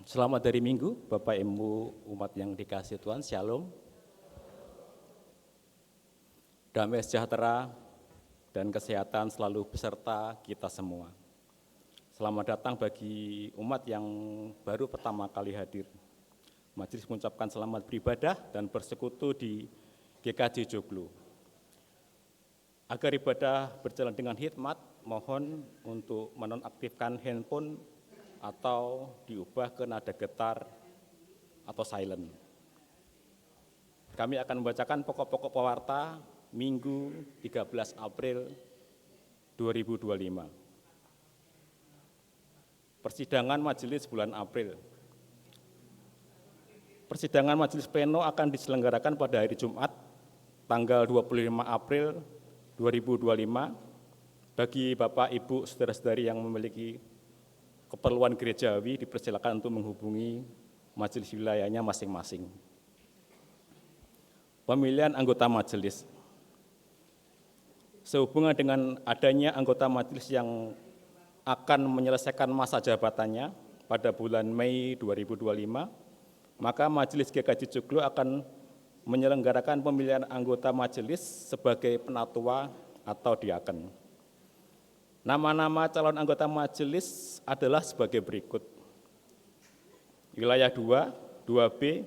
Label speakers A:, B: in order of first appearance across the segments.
A: Selamat hari Minggu, Bapak Ibu umat yang dikasihi Tuhan, Shalom. Damai sejahtera dan kesehatan selalu beserta kita semua. Selamat datang bagi umat yang baru pertama kali hadir. Majelis mengucapkan selamat beribadah dan bersekutu di GKJ Joglo. Agar ibadah berjalan dengan hikmat, mohon untuk menonaktifkan handphone atau diubah ke nada getar atau silent. Kami akan membacakan pokok-pokok pewarta Minggu 13 April 2025. Persidangan Majelis bulan April. Persidangan Majelis Pleno akan diselenggarakan pada hari Jumat, tanggal 25 April 2025, bagi Bapak, Ibu, Saudara-saudari yang memiliki keperluan gerejawi dipersilakan untuk menghubungi majelis wilayahnya masing-masing. Pemilihan anggota majelis. Sehubungan dengan adanya anggota majelis yang akan menyelesaikan masa jabatannya pada bulan Mei 2025, maka Majelis GKJ Joglo akan menyelenggarakan pemilihan anggota majelis sebagai penatua atau diaken. Nama-nama calon anggota majelis adalah sebagai berikut. Wilayah 2, 2B,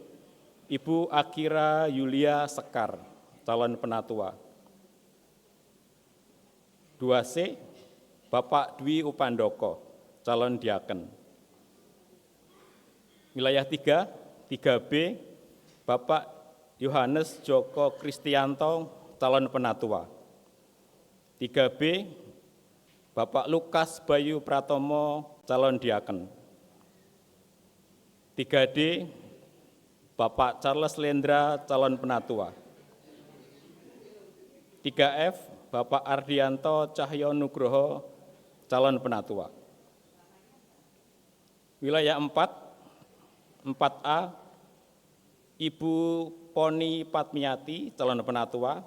A: Ibu Akira Yulia Sekar, calon penatua. 2C, Bapak Dwi Upandoko, calon diaken. Wilayah 3, 3B, Bapak Yohanes Joko Kristianto, calon penatua. 3B, Bapak Lukas Bayu Pratomo, calon diaken. 3D, Bapak Charles Lendra, calon penatua. 3F, Bapak Ardianto Cahyo Nugroho, calon penatua. Wilayah 4, 4A, Ibu Poni Patmiati, calon penatua.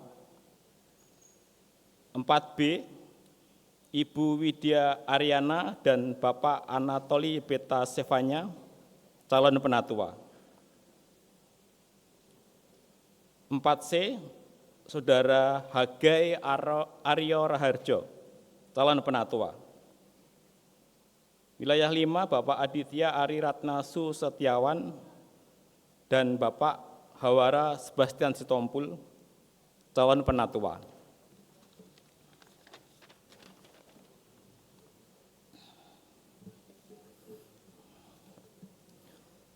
A: 4B, Ibu Widya Ariana dan Bapak Anatoli Beta Sevanya, calon penatua. 4C, Saudara Hagai Aryo Raharjo, calon penatua. Wilayah 5, Bapak Aditya Ari Ratna Setiawan dan Bapak Hawara Sebastian Sitompul, calon penatua.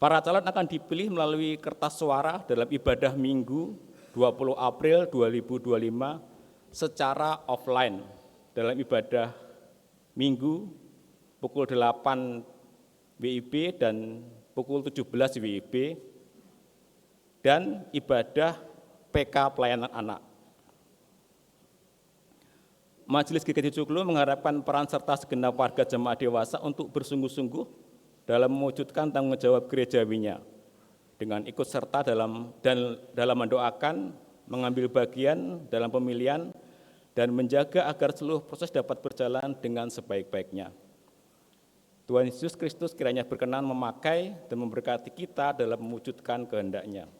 A: Para calon akan dipilih melalui kertas suara dalam ibadah Minggu 20 April 2025 secara offline dalam ibadah Minggu pukul 8 WIB dan pukul 17 WIB dan ibadah PK Pelayanan Anak. Majelis GKJ Joglo mengharapkan peran serta segenap warga jemaat dewasa untuk bersungguh-sungguh dalam mewujudkan tanggung jawab gerejawinya, dengan ikut serta dalam mendoakan, mengambil bagian dalam pemilihan, dan menjaga agar seluruh proses dapat berjalan dengan sebaik-baiknya. Tuhan Yesus Kristus kiranya berkenan memakai dan memberkati kita dalam mewujudkan kehendak-Nya.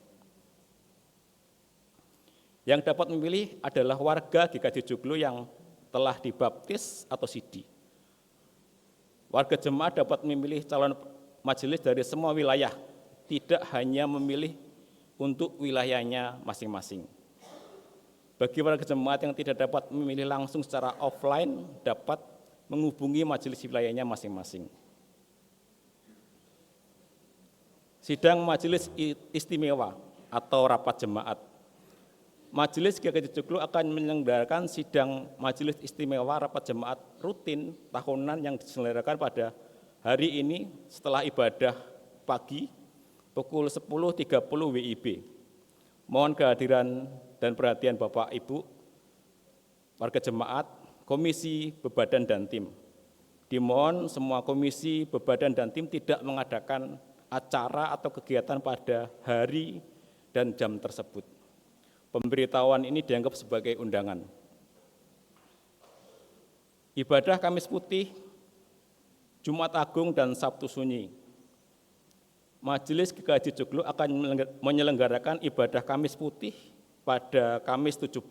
A: Yang dapat memilih adalah warga GKJ Joglo yang telah dibaptis atau sidi. Warga jemaat dapat memilih calon majelis dari semua wilayah, tidak hanya memilih untuk wilayahnya masing-masing. Bagi warga jemaat yang tidak dapat memilih langsung secara offline, dapat menghubungi majelis wilayahnya masing-masing. Sidang majelis istimewa atau rapat jemaat. Majelis GKJ Joglo akan menyelenggarakan sidang majelis istimewa rapat jemaat rutin tahunan yang diselenggarakan pada hari ini setelah ibadah pagi pukul 10.30 WIB. Mohon kehadiran dan perhatian Bapak, Ibu, warga jemaat, komisi, bebadan, dan tim. Dimohon semua komisi, bebadan, dan tim tidak mengadakan acara atau kegiatan pada hari dan jam tersebut. Pemberitahuan ini dianggap sebagai undangan. Ibadah Kamis Putih, Jumat Agung, dan Sabtu Sunyi. Majelis GKJ Joglo akan menyelenggarakan ibadah Kamis Putih pada Kamis 17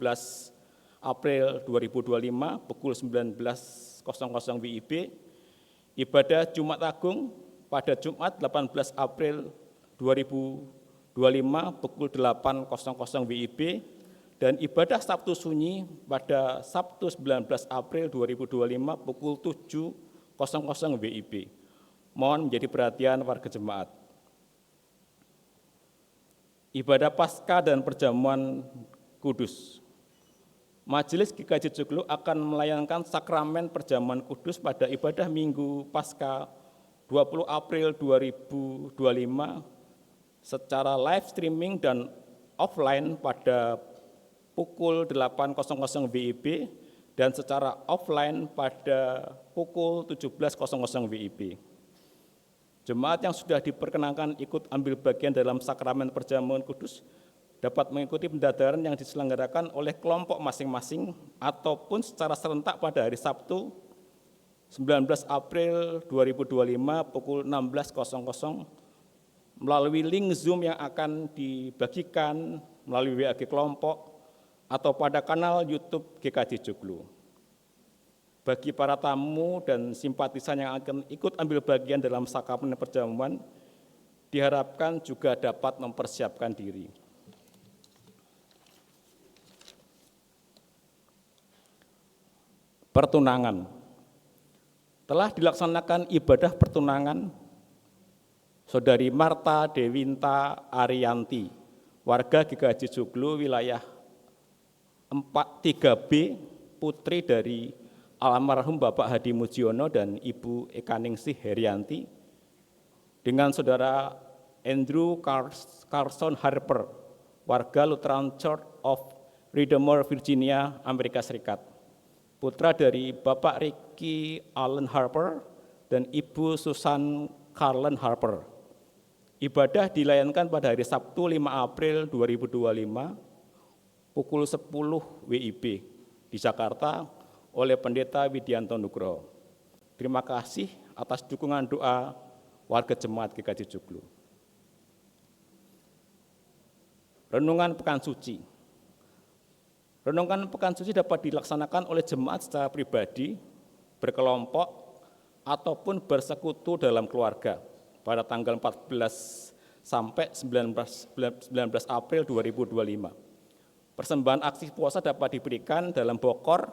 A: April 2025 pukul 19.00 WIB, ibadah Jumat Agung pada Jumat 18 April 2025 pukul 8.00 WIB, dan ibadah Sabtu Sunyi pada Sabtu 19 April 2025 pukul 7.00 WIB. Mohon menjadi perhatian warga jemaat. Ibadah Paskah dan Perjamuan Kudus. Majelis GKJ Joglo akan melayangkan sakramen Perjamuan Kudus pada ibadah Minggu Paskah 20 April 2025 secara live streaming dan offline pada pukul 8.00 WIB dan secara offline pada pukul 17.00 WIB. Jemaat yang sudah diperkenankan ikut ambil bagian dalam sakramen Perjamuan Kudus dapat mengikuti pendadaran yang diselenggarakan oleh kelompok masing-masing ataupun secara serentak pada hari Sabtu 19 April 2025 pukul 16.00 melalui link Zoom yang akan dibagikan melalui WA kelompok atau pada kanal YouTube GKJ Joglo. Bagi para tamu dan simpatisan yang akan ikut ambil bagian dalam sakramen perjamuan, diharapkan juga dapat mempersiapkan diri. Pertunangan. Telah dilaksanakan ibadah pertunangan Saudari Marta Dewinta Ariyanti, warga GKJ Joglo wilayah 3B, putri dari almarhum Bapak Hadi Mujiono dan Ibu Ekaningsih Herianti, dengan Saudara Andrew Carson Harper, warga Lutheran Church of Redeemer, Virginia, Amerika Serikat, putra dari Bapak Ricky Allen Harper dan Ibu Susan Carlen Harper. Ibadah dilayankan pada hari Sabtu 5 April 2025 pukul 10 WIB di Jakarta oleh Pendeta Widianto Nugroho. Terima kasih atas dukungan doa warga jemaat GKJ Joglo. Renungan Pekan Suci. Renungan Pekan Suci dapat dilaksanakan oleh jemaat secara pribadi, berkelompok, ataupun bersekutu dalam keluarga pada tanggal 14 sampai 19 April 2025. Persembahan aksi puasa dapat diberikan dalam bokor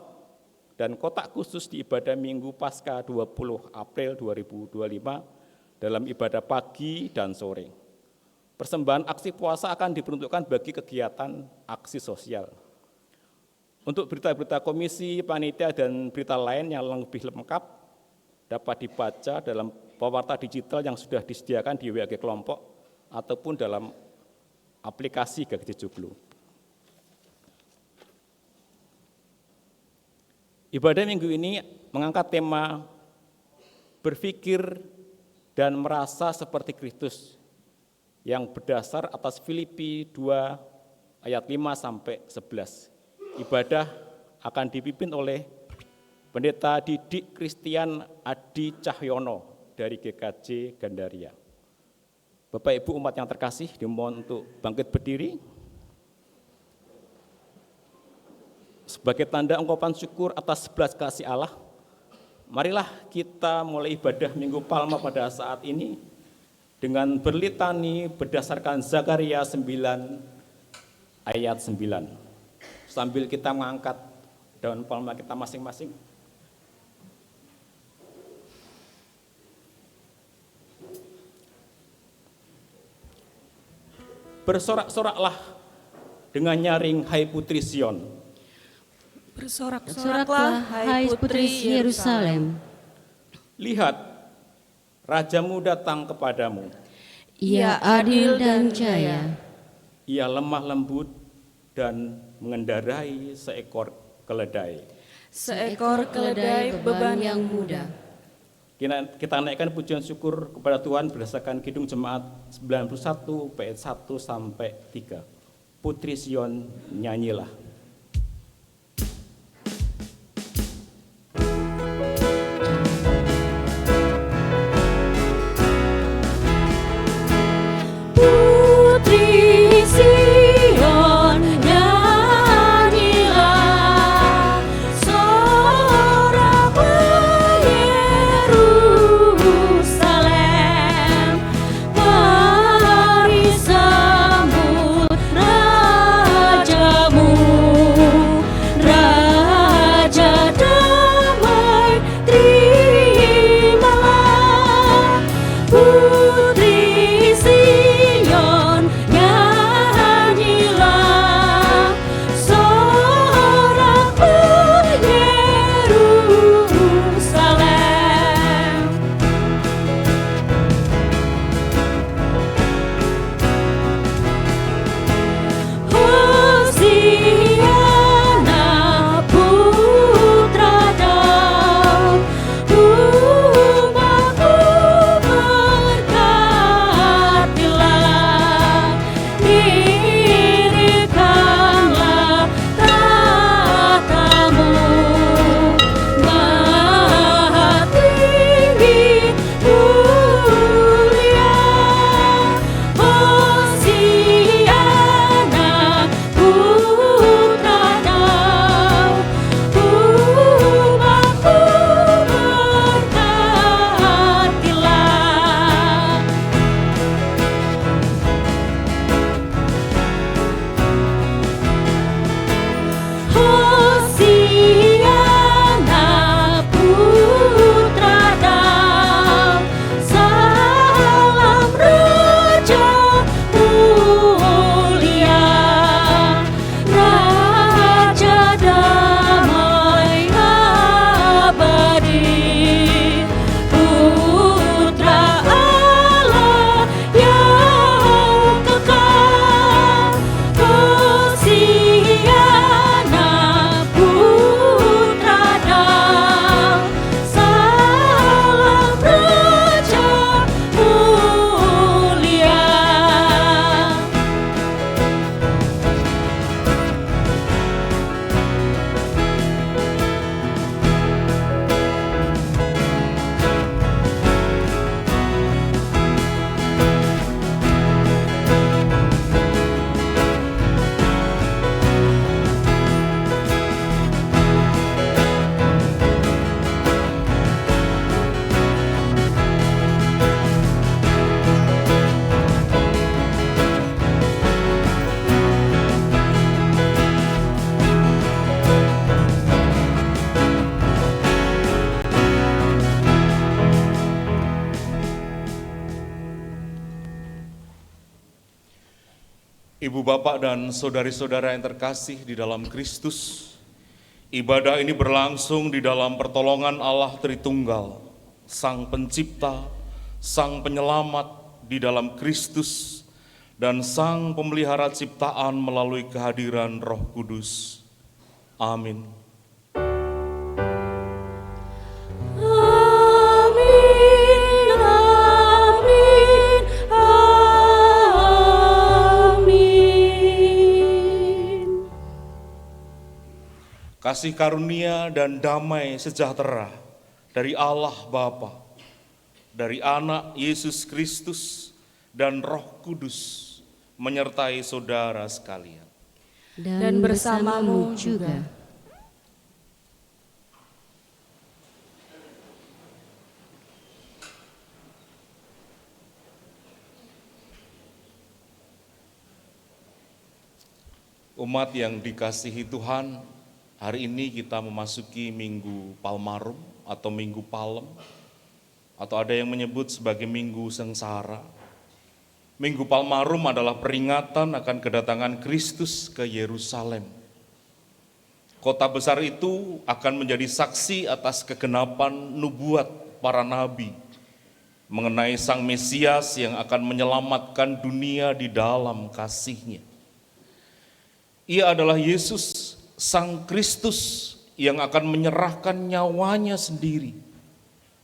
A: dan kotak khusus di ibadah Minggu Paskah 20 April 2025 dalam ibadah pagi dan sore. Persembahan aksi puasa akan diperuntukkan bagi kegiatan aksi sosial. Untuk berita-berita komisi, panitia, dan berita lain yang lebih lengkap dapat dibaca dalam pewarta digital yang sudah disediakan di WA kelompok ataupun dalam aplikasi GKJ Joglo. Ibadah minggu ini mengangkat tema berpikir dan merasa seperti Kristus yang berdasar atas Filipi 2 ayat 5 sampai 11. Ibadah akan dipimpin oleh Pendeta Didik Christian Adi Cahyono dari GKJ Gandaria. Bapak Ibu umat yang terkasih, dimohon untuk bangkit berdiri. Sebagai tanda ungkapan syukur atas belas kasih Allah, marilah kita mulai ibadah Minggu Palma pada saat ini dengan berlitani berdasarkan Zakaria 9 ayat 9. Sambil kita mengangkat daun palma kita masing-masing. Bersorak-soraklah dengan nyaring, hai putri Sion.
B: Bersorak-soraklah, hai putri Yerusalem.
A: Lihat, Rajamu datang kepadamu.
B: Ia adil dan jaya.
A: Ia lemah lembut dan mengendarai seekor keledai.
B: Seekor keledai beban yang mudah.
A: Kita naikkan pujian syukur kepada Tuhan berdasarkan Kidung Jemaat 91 bait 1 sampai 3. Putri Sion, nyanyilah.
C: Ibu bapak dan saudari-saudara yang terkasih di dalam Kristus, ibadah ini berlangsung di dalam pertolongan Allah Tritunggal, Sang Pencipta, Sang Penyelamat di dalam Kristus, dan Sang Pemelihara ciptaan melalui kehadiran Roh Kudus. Amin. Kasih karunia dan damai sejahtera dari Allah Bapa, dari Anak Yesus Kristus dan Roh Kudus menyertai saudara sekalian.
B: Dan bersamamu juga.
C: Umat yang dikasihi Tuhan, hari ini kita memasuki Minggu Palmarum atau Minggu Palem, atau ada yang menyebut sebagai Minggu Sengsara. Minggu Palmarum adalah peringatan akan kedatangan Kristus ke Yerusalem. Kota besar itu akan menjadi saksi atas kegenapan nubuat para nabi mengenai Sang Mesias yang akan menyelamatkan dunia di dalam kasih-Nya. Ia adalah Yesus, Sang Kristus yang akan menyerahkan nyawanya sendiri,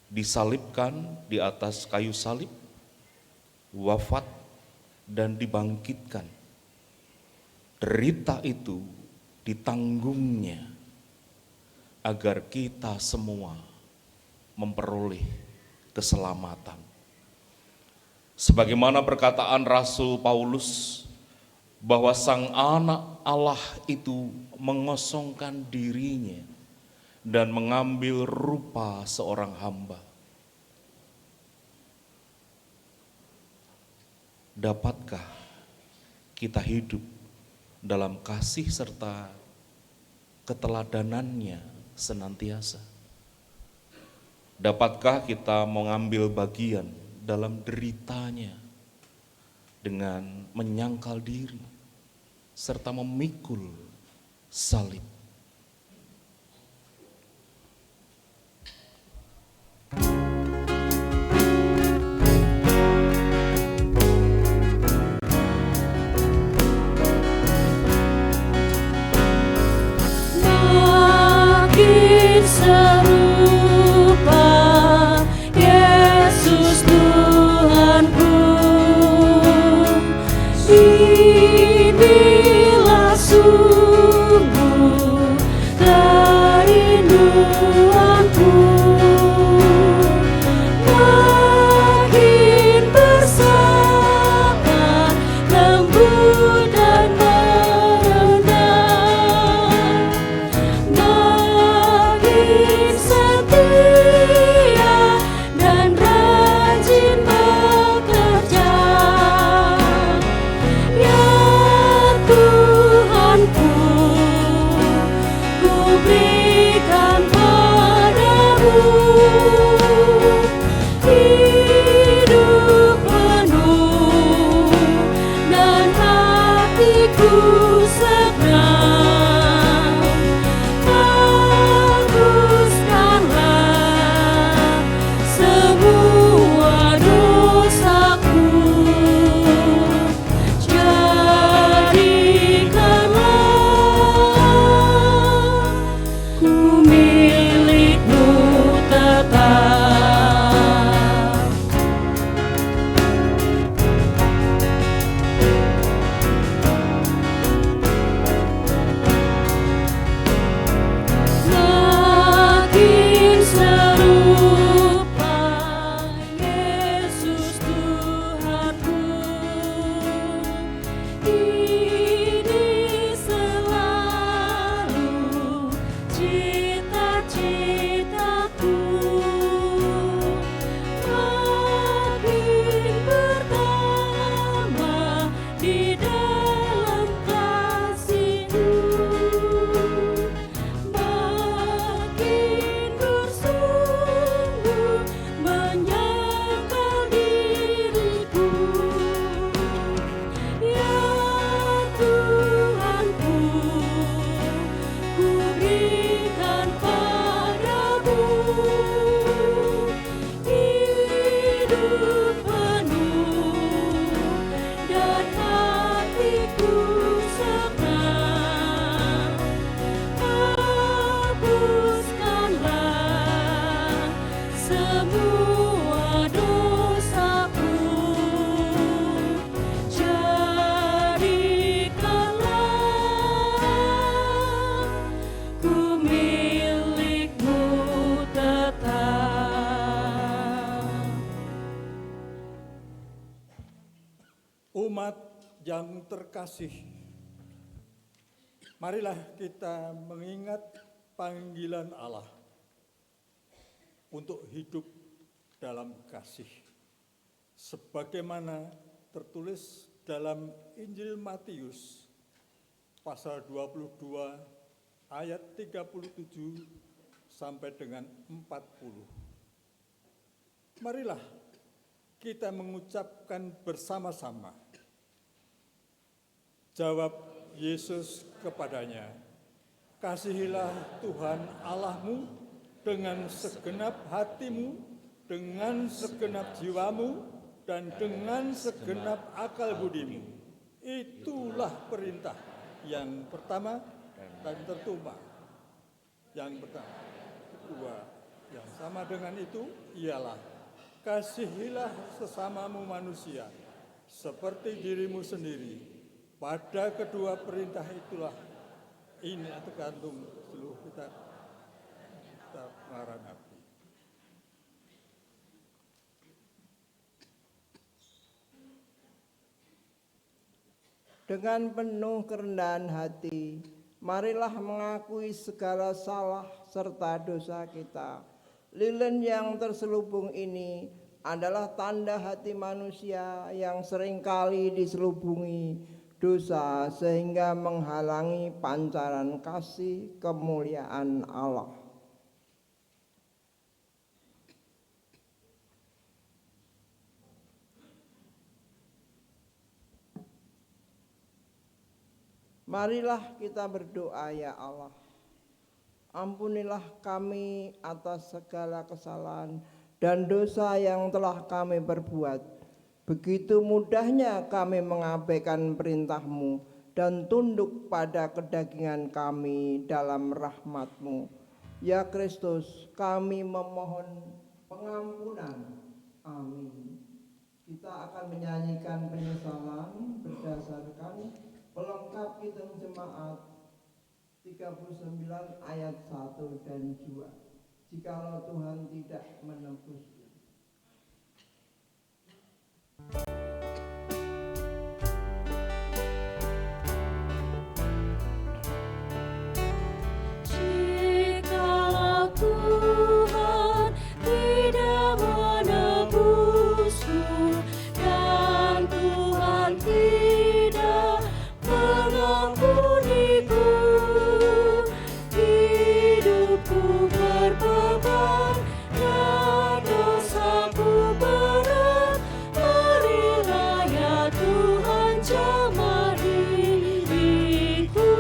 C: disalibkan di atas kayu salib, wafat, dan dibangkitkan. Derita itu ditanggungnya agar kita semua memperoleh keselamatan. Sebagaimana perkataan Rasul Paulus, bahwa Sang Anak Allah itu mengosongkan dirinya dan mengambil rupa seorang hamba. Dapatkah kita hidup dalam kasih serta keteladanannya senantiasa? Dapatkah kita mengambil bagian dalam deritanya dengan menyangkal diri serta memikul salib?
B: Makin serupa Yesus Tuhanku, inilah sungguh kerinduanku. Makin bersabar, lembut dan merendah, makin setia dan rajin bekerja. Ya Tuhanku, ku berikan padamu hidup penuh dan hatiku senang. Hapuskanlah semua dosaku, jadikanlah ku milik-Mu tetap. Makin serupa Yesus Tuhanku, ini selalu cita-citaku. Makin bertambah di dalam kasih-Mu, makin bersungguh menyangkal diriku. Ya
D: yang terkasih, marilah kita mengingat panggilan Allah untuk hidup dalam kasih, sebagaimana tertulis dalam Injil Matius pasal 22 ayat 37 sampai dengan 40. Marilah kita mengucapkan bersama-sama. Jawab Yesus kepadanya, "Kasihilah Tuhan Allahmu dengan segenap hatimu, dengan segenap jiwamu, dan dengan segenap akal budimu." Itulah perintah yang pertama dan terutama. Yang pertama, kedua, yang sama dengan itu ialah kasihilah sesamamu manusia seperti dirimu sendiri. Pada kedua perintah itulah ini tergantung seluruh kita menghadapi.
E: Dengan penuh kerendahan hati, marilah mengakui segala salah serta dosa kita. Lilin yang terselubung ini adalah tanda hati manusia yang seringkali diselubungi dosa sehingga menghalangi pancaran kasih kemuliaan Allah. Marilah kita berdoa, ya Allah. Ampunilah kami atas segala kesalahan dan dosa yang telah kami perbuat. Begitu mudahnya kami mengabaikan perintah-Mu dan tunduk pada kedagingan kami dalam rahmat-Mu. Ya Kristus, kami memohon pengampunan. Amin. Kita akan menyanyikan penyesalan berdasarkan pelengkap Kidung Jemaat 39 ayat 1 dan 2. Jikalau Tuhan tidak menebusku.
B: Jikalau Tuhan tidak menebusku dan Tuhan tidak mengampuniku, hidupku berbeban dan dosaku berat. Marilah ya Tuhan jamah diriku,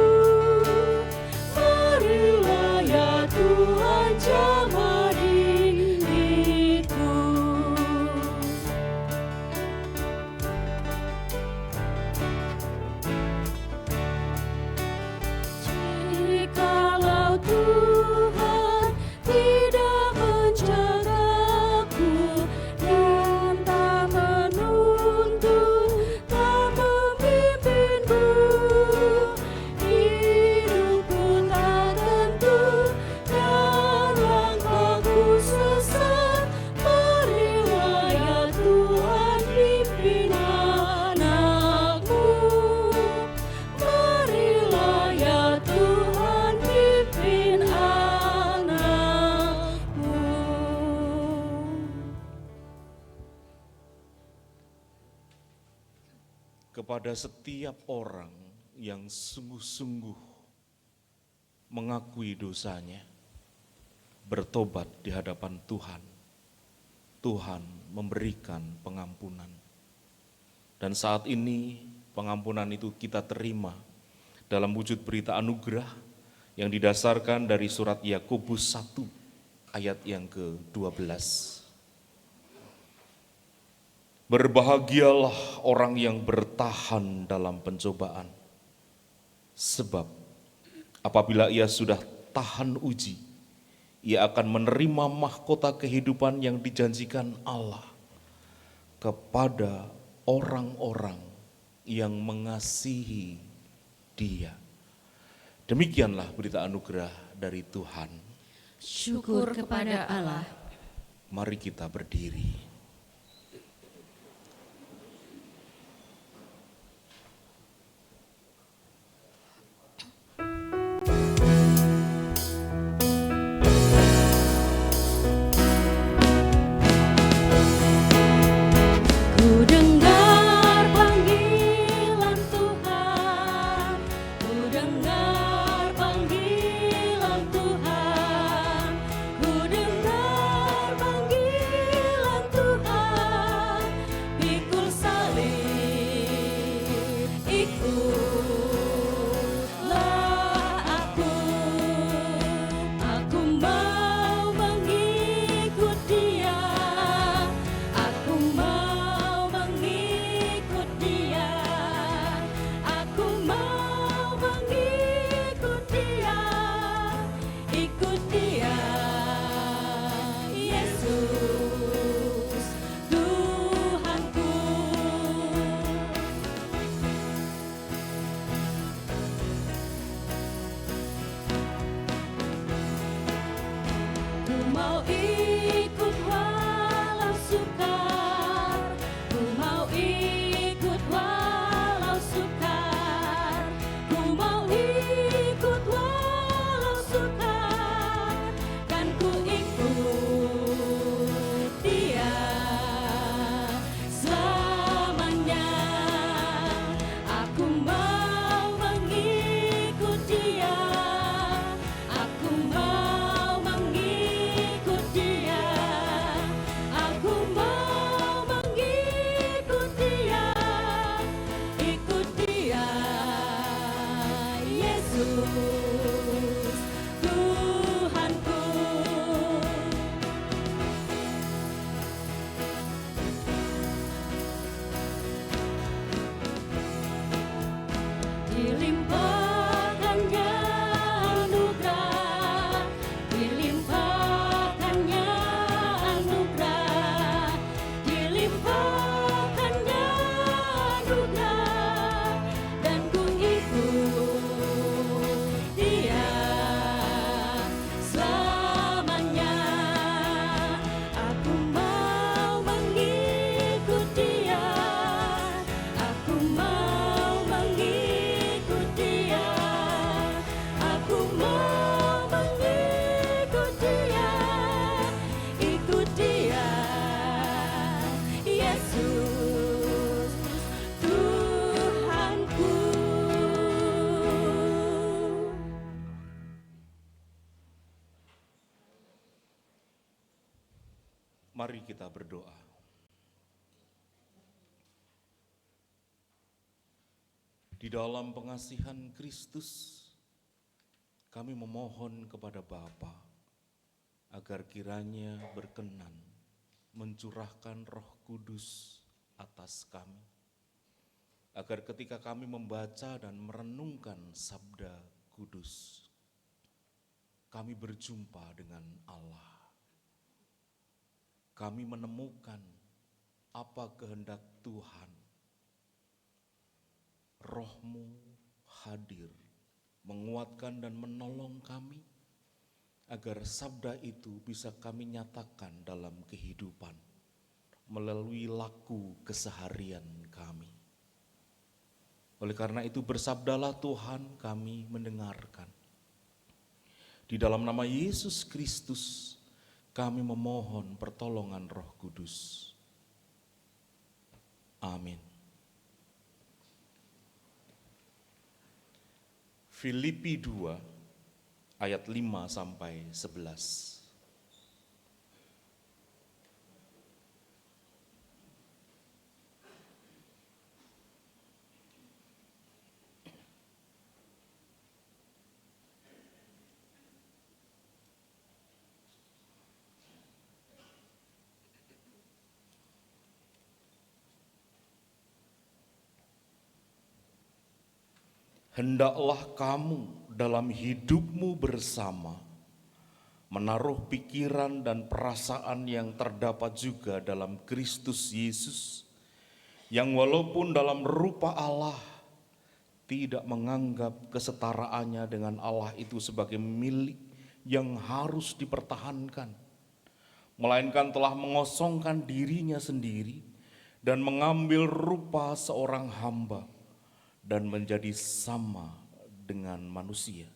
B: marilah ya Tuhan jamah diriku. Jikalau Tuhan tidak menjagaku dan tak menuntun, tak memimpinku, hidupku tak tentu dan langkahku sesat. Marilah ya Tuhan pimpin anakmu, marilah ya Tuhan pimpin anakmu.
C: Kepada setiap orang yang sungguh-sungguh mengakui dosanya, bertobat di hadapan Tuhan, Tuhan memberikan pengampunan. Dan saat ini pengampunan itu kita terima dalam wujud berita anugerah yang didasarkan dari surat Yakobus 1 ayat yang ke-12. Berbahagialah orang yang bertahan dalam pencobaan, sebab apabila ia sudah tahan uji, ia akan menerima mahkota kehidupan yang dijanjikan Allah kepada orang-orang yang mengasihi Dia. Demikianlah berita anugerah dari Tuhan.
B: Syukur kepada Allah.
C: Mari kita berdiri.
B: mau ikut walau sukar, ku mau ikut walau sukar, ku mau ikut walau sukar, kan ku ikut Dia selamanya. Aku mau mengikut Dia, aku mau mengikut Dia, aku mau mengikut Dia, ikut Dia, Yesus Tuhanku. Dilimpahkannya anugerah, dilimpahkannya anugerah, dilimpahkannya anugerah, dan ku ikut Dia selamanya. Aku mau mengikut Dia, aku mau mengikut Dia, aku mau mengikut Dia, ikut Dia, Yesus Tuhanku.
C: Mari kita berdoa. Di dalam pengasihan Kristus, kami memohon kepada Bapa agar kiranya berkenan mencurahkan Roh Kudus atas kami, agar ketika kami membaca dan merenungkan sabda kudus, kami berjumpa dengan Allah. Kami menemukan apa kehendak Tuhan. Roh-Mu hadir, menguatkan dan menolong kami, agar sabda itu bisa kami nyatakan dalam kehidupan, melalui laku keseharian kami. Oleh karena itu bersabdalah Tuhan, kami mendengarkan. Di dalam nama Yesus Kristus, kami memohon pertolongan Roh Kudus. Amin. Filipi 2 ayat 5 sampai 11. Hendaklah kamu dalam hidupmu bersama menaruh pikiran dan perasaan yang terdapat juga dalam Kristus Yesus, yang walaupun dalam rupa Allah tidak menganggap kesetaraannya dengan Allah itu sebagai milik yang harus dipertahankan, melainkan telah mengosongkan dirinya sendiri dan mengambil rupa seorang hamba dan menjadi sama dengan manusia.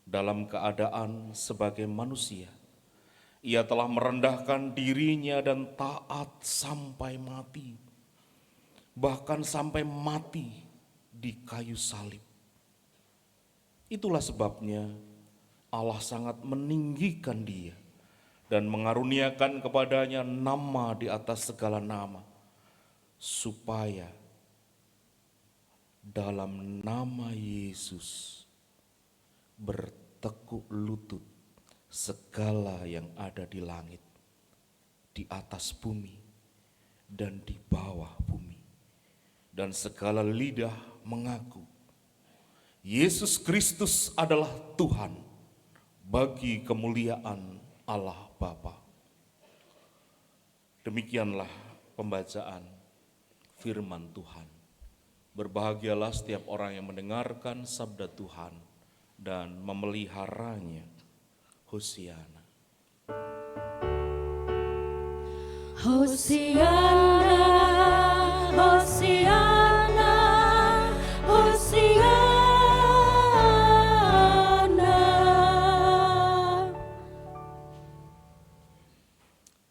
C: Dalam keadaan sebagai manusia, ia telah merendahkan dirinya dan taat sampai mati, bahkan sampai mati di kayu salib. Itulah sebabnya Allah sangat meninggikan dia dan mengaruniakan kepadanya nama di atas segala nama, supaya dalam nama Yesus bertekuk lutut segala yang ada di langit, di atas bumi, dan di bawah bumi, dan segala lidah mengaku Yesus Kristus adalah Tuhan, bagi kemuliaan Allah Bapa. Demikianlah pembacaan firman Tuhan. Berbahagialah setiap orang yang mendengarkan sabda Tuhan dan memeliharanya. Hosiana.
B: Hosiana, Hosiana, Hosiana.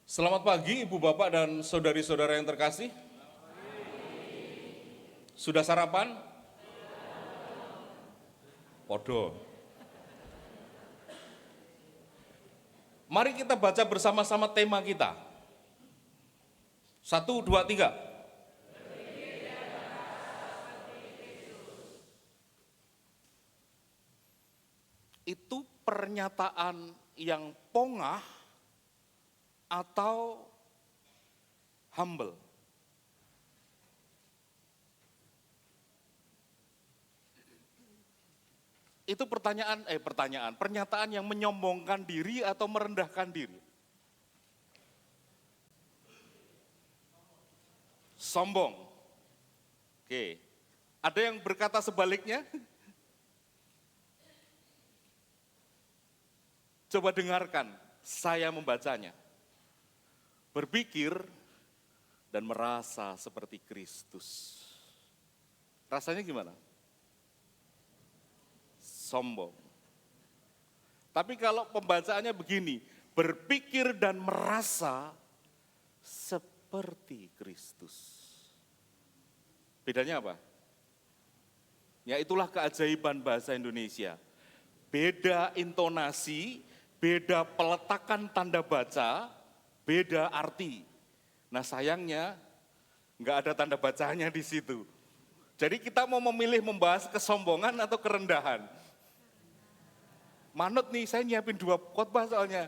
C: Selamat pagi Ibu Bapak dan saudari-saudara yang terkasih. Sudah sarapan? Podo. Mari kita baca bersama-sama tema kita. 1, 2, 3. Itu pernyataan yang pongah atau humble. Itu pernyataan yang menyombongkan diri atau merendahkan diri. Sombong. Oke. Ada yang berkata sebaliknya? Coba dengarkan, saya membacanya. Berpikir dan merasa seperti Kristus. Rasanya gimana? Sombong. Tapi kalau pembacaannya begini, berpikir dan merasa seperti Kristus. Bedanya apa? Ya itulah keajaiban bahasa Indonesia. Beda intonasi, beda peletakan tanda baca, beda arti. Nah sayangnya nggak ada tanda bacanya di situ. Jadi kita mau memilih membahas kesombongan atau kerendahan. Manut nih, saya nyiapin 2 khotbah soalnya.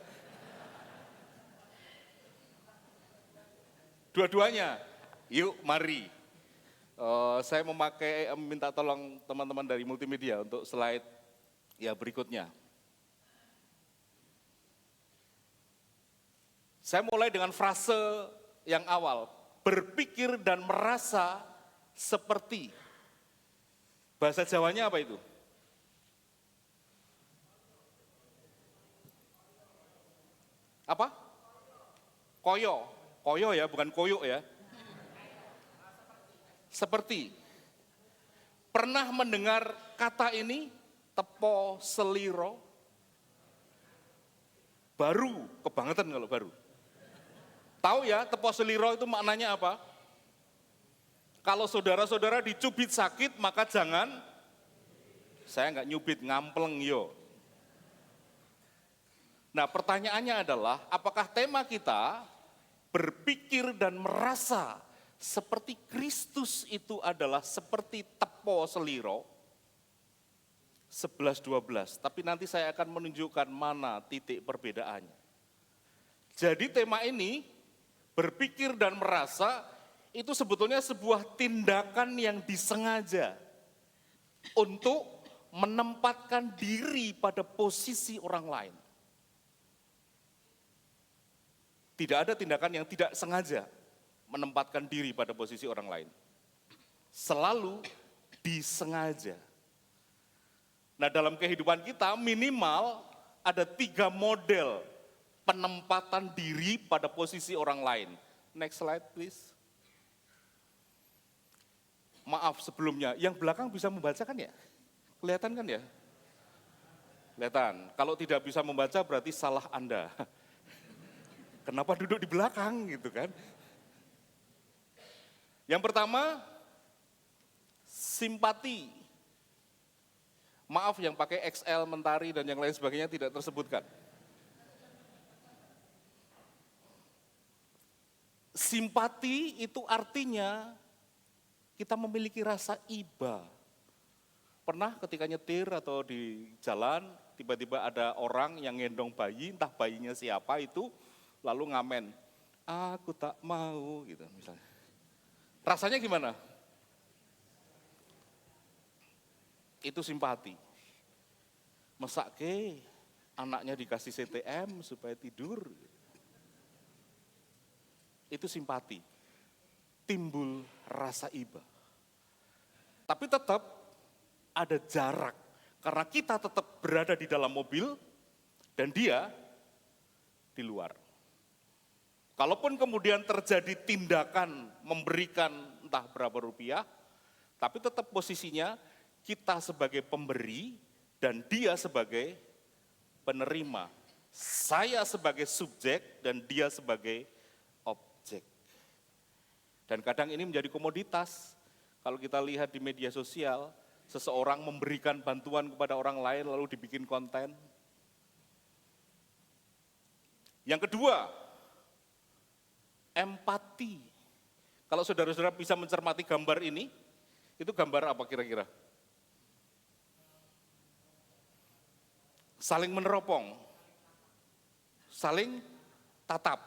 C: Dua-duanya, yuk mari. Saya minta tolong teman-teman dari multimedia untuk slide ya berikutnya. Saya mulai dengan frase yang awal, berpikir dan merasa seperti. Bahasa Jawanya apa itu? Apa? Koyo ya, bukan koyo ya. Seperti. Pernah mendengar kata ini? Tepo seliro? Baru, kebangetan kalau baru. Tahu ya, tepo seliro itu maknanya apa? Kalau saudara-saudara dicubit sakit, maka jangan, saya nggak nyubit, ngampleng yo. Nah pertanyaannya adalah, apakah tema kita berpikir dan merasa seperti Kristus itu adalah seperti tepo seliro? 11-12, tapi nanti saya akan menunjukkan mana titik perbedaannya. Jadi tema ini, berpikir dan merasa, itu sebetulnya sebuah tindakan yang disengaja untuk menempatkan diri pada posisi orang lain. Tidak ada tindakan yang tidak sengaja menempatkan diri pada posisi orang lain. Selalu disengaja. Nah dalam kehidupan kita minimal ada 3 model penempatan diri pada posisi orang lain. Next slide please. Maaf sebelumnya, yang belakang bisa membaca kan ya? Kelihatan kan ya? Kelihatan. Kalau tidak bisa membaca berarti salah Anda. Kenapa duduk di belakang gitu kan? Yang pertama, simpati. Maaf yang pakai XL, Mentari dan yang lain sebagainya tidak tersebutkan. Simpati itu artinya kita memiliki rasa iba. Pernah ketika nyetir atau di jalan, tiba-tiba ada orang yang gendong bayi, entah bayinya siapa itu, lalu ngamen, aku tak mau gitu misalnya. Rasanya gimana? Itu simpati. Mesake anaknya dikasih CTM supaya tidur. Itu simpati. Timbul rasa iba. Tapi tetap ada jarak. Karena kita tetap berada di dalam mobil dan dia di luar. Kalaupun kemudian terjadi tindakan memberikan entah berapa rupiah, tapi tetap posisinya kita sebagai pemberi dan dia sebagai penerima. Saya sebagai subjek dan dia sebagai objek. Dan kadang ini menjadi komoditas. Kalau kita lihat di media sosial, seseorang memberikan bantuan kepada orang lain lalu dibikin konten. Yang kedua, empati. Kalau saudara-saudara bisa mencermati gambar ini, itu gambar apa kira-kira? Saling meneropong, saling tatap.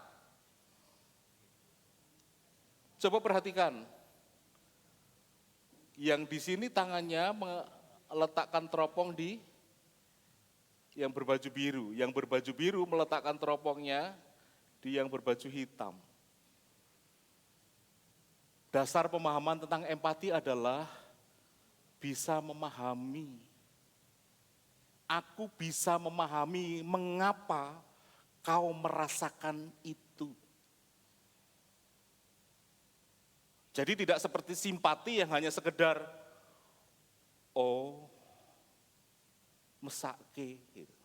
C: Coba perhatikan, yang di sini tangannya meletakkan teropong di yang berbaju biru. Yang berbaju biru meletakkan teropongnya di yang berbaju hitam. Dasar pemahaman tentang empati adalah bisa memahami. Aku bisa memahami mengapa kau merasakan itu. Jadi tidak seperti simpati yang hanya sekedar, oh, mesake gitu.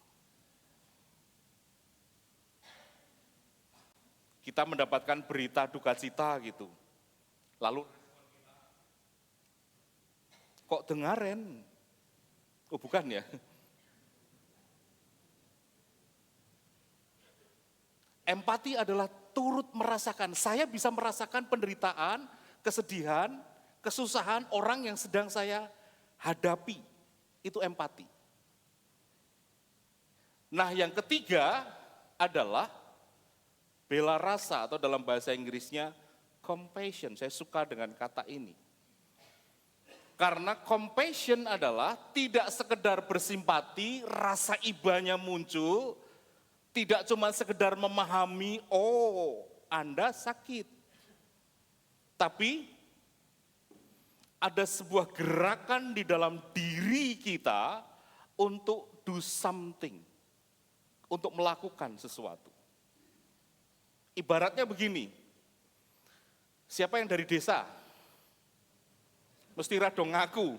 C: Kita mendapatkan berita duka cita gitu. Lalu kok dengaren? Oh bukan ya. Empati adalah turut merasakan. Saya bisa merasakan penderitaan, kesedihan, kesusahan orang yang sedang saya hadapi. Itu empati. Nah, yang ketiga adalah bela rasa atau dalam bahasa Inggrisnya compassion. Saya suka dengan kata ini. Karena compassion adalah tidak sekedar bersimpati, rasa ibanya muncul, tidak cuma sekedar memahami, oh Anda sakit. Tapi ada sebuah gerakan di dalam diri kita untuk do something, untuk melakukan sesuatu. Ibaratnya begini, siapa yang dari desa? Mesti rada ngaku,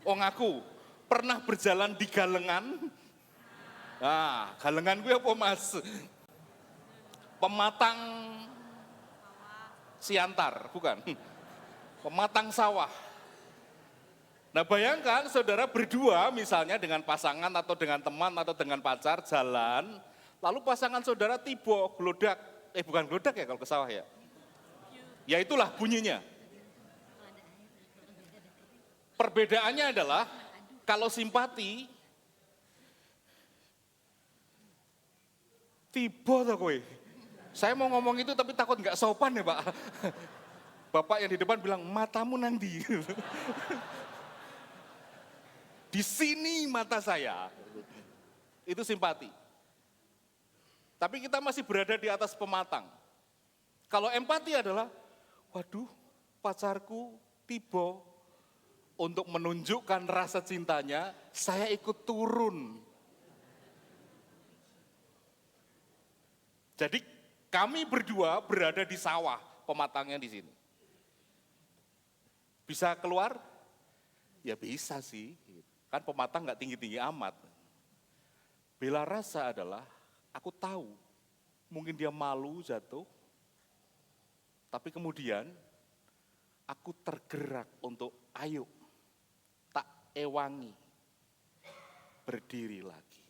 C: oh ngaku, pernah berjalan di Galengan? Nah, Galengan gue apa mas? Pematang Siantar, bukan? Pematang sawah. Nah bayangkan saudara berdua misalnya dengan pasangan atau dengan teman atau dengan pacar jalan, lalu pasangan saudara tiba gelodak, bukan gelodak ya kalau ke sawah ya. Ya itulah bunyinya. Perbedaannya adalah kalau simpati, tiba tuh kowe. Saya mau ngomong itu tapi takut nggak sopan ya Pak. Bapak yang di depan bilang, matamu nanti. Di sini mata saya. Itu simpati. Tapi kita masih berada di atas pematang. Kalau empati adalah, waduh pacarku tiba untuk menunjukkan rasa cintanya, saya ikut turun. Jadi kami berdua berada di sawah, pematangnya di sini. Bisa keluar? Ya bisa sih, kan pematang nggak tinggi-tinggi amat. Bela rasa adalah, aku tahu, mungkin dia malu jatuh, tapi kemudian aku tergerak untuk ayo, tak ewangi, berdiri lagi.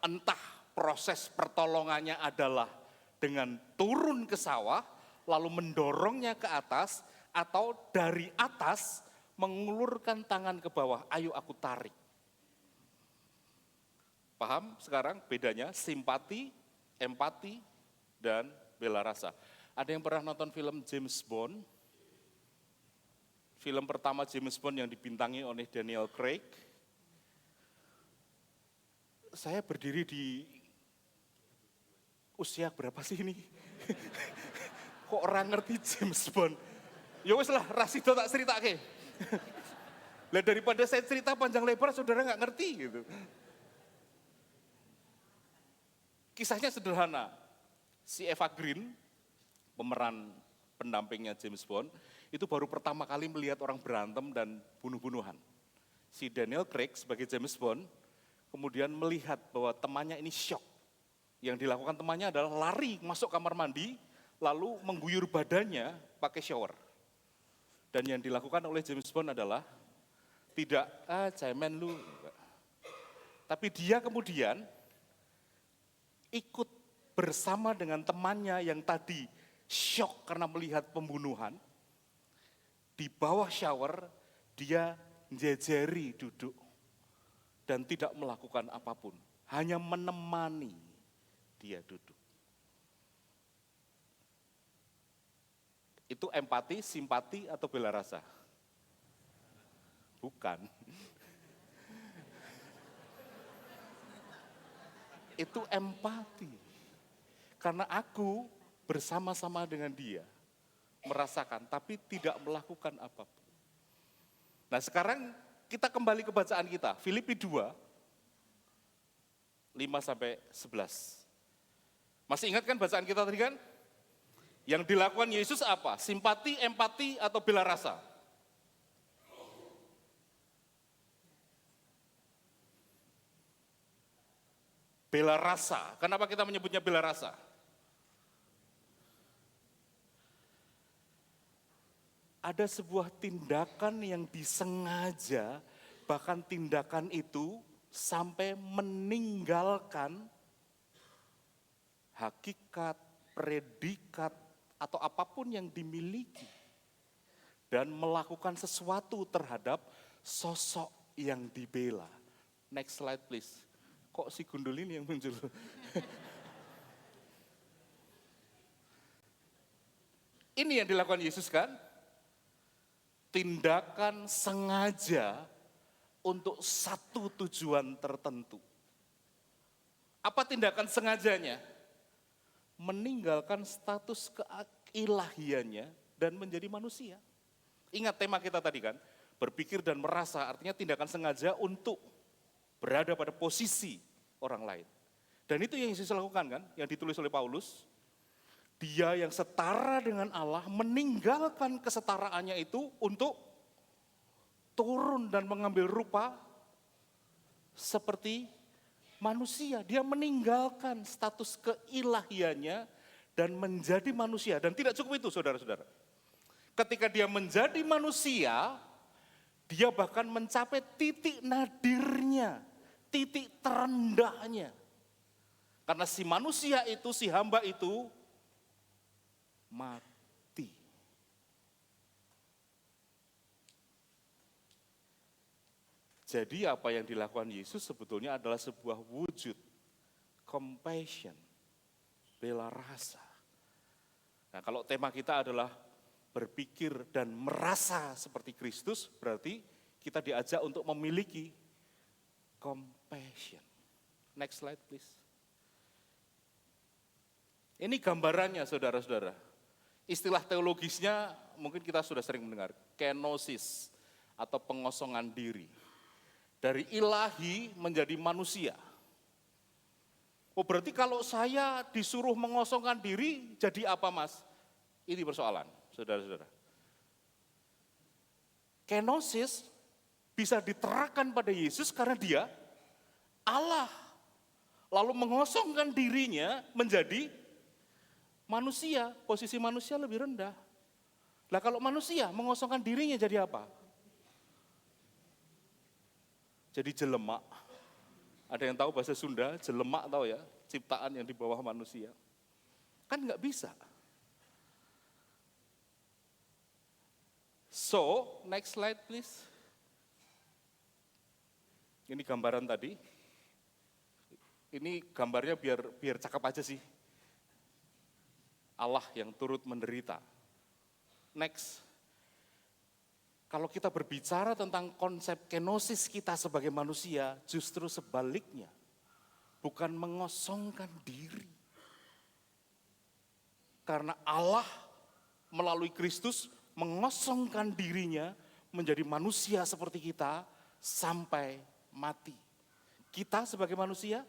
C: Entah proses pertolongannya adalah dengan turun ke sawah, lalu mendorongnya ke atas, atau dari atas mengulurkan tangan ke bawah, ayo aku tarik. Paham sekarang bedanya simpati, empati, dan bela rasa. Ada yang pernah nonton film James Bond? Film pertama James Bond yang dibintangi oleh Daniel Craig. Saya berdiri di usia berapa sih ini? Kok orang ngerti James Bond? Ya wes lah, Rasido tak ceritake. Lah daripada saya cerita panjang lebar, saudara nggak ngerti gitu. Kisahnya sederhana. Si Eva Green, pemeran pendampingnya James Bond, itu baru pertama kali melihat orang berantem dan bunuh-bunuhan. Si Daniel Craig sebagai James Bond, kemudian melihat bahwa temannya ini syok. Yang dilakukan temannya adalah lari masuk kamar mandi, lalu mengguyur badannya pakai shower. Dan yang dilakukan oleh James Bond adalah, tidak, cemen lu. Tapi dia kemudian ikut bersama dengan temannya yang tadi syok karena melihat pembunuhan. Di bawah shower, dia jejeri duduk dan tidak melakukan apapun. Hanya menemani dia duduk. Itu empati, simpati, atau bela rasa? Bukan. Itu empati. Karena aku bersama-sama dengan dia, merasakan, tapi tidak melakukan apapun. Nah sekarang kita kembali ke bacaan kita, Filipi 2, 5-11. Masih ingat kan bacaan kita tadi kan? Yang dilakukan Yesus apa? Simpati, empati, atau bela rasa? Bela rasa. Kenapa kita menyebutnya bela rasa? Ada sebuah tindakan yang disengaja, bahkan tindakan itu sampai meninggalkan hakikat, predikat, atau apapun yang dimiliki. Dan melakukan sesuatu terhadap sosok yang dibela. Next slide please. Kok si gundul ini yang muncul? Ini yang dilakukan Yesus kan? Tindakan sengaja untuk satu tujuan tertentu. Apa tindakan sengajanya? Meninggalkan status keilahiannya dan menjadi manusia. Ingat tema kita tadi kan? Berpikir dan merasa artinya tindakan sengaja untuk berada pada posisi orang lain. Dan itu yang Yesus lakukan kan? Yang ditulis oleh Paulus. Dia yang setara dengan Allah meninggalkan kesetaraannya itu untuk turun dan mengambil rupa seperti manusia. Dia meninggalkan status keilahiannya dan menjadi manusia. Dan tidak cukup itu saudara-saudara. Ketika dia menjadi manusia, dia bahkan mencapai titik nadirnya, titik terendahnya. Karena si manusia itu, si hamba itu, mati. Jadi apa yang dilakukan Yesus sebetulnya adalah sebuah wujud compassion, bela rasa. Nah kalau tema kita adalah berpikir dan merasa seperti Kristus, berarti kita diajak untuk memiliki compassion. Next slide please. Ini gambarannya saudara-saudara. Istilah teologisnya mungkin kita sudah sering mendengar, kenosis atau pengosongan diri. Dari ilahi menjadi manusia. Oh berarti kalau saya disuruh mengosongkan diri, jadi apa mas? Ini persoalan, saudara-saudara. Kenosis bisa diterapkan pada Yesus karena dia Allah. Lalu mengosongkan dirinya menjadi manusia, posisi manusia lebih rendah. Nah kalau manusia mengosongkan dirinya jadi apa? Jadi jelemak. Ada yang tahu bahasa Sunda, jelemak tahu ya, ciptaan yang di bawah manusia. Kan nggak bisa. So, next slide please. Ini gambaran tadi. Ini gambarnya biar cakep aja sih. Allah yang turut menderita. Next. Kalau kita berbicara tentang konsep kenosis kita sebagai manusia, justru sebaliknya. Bukan mengosongkan diri. Karena Allah melalui Kristus mengosongkan dirinya menjadi manusia seperti kita sampai mati. Kita sebagai manusia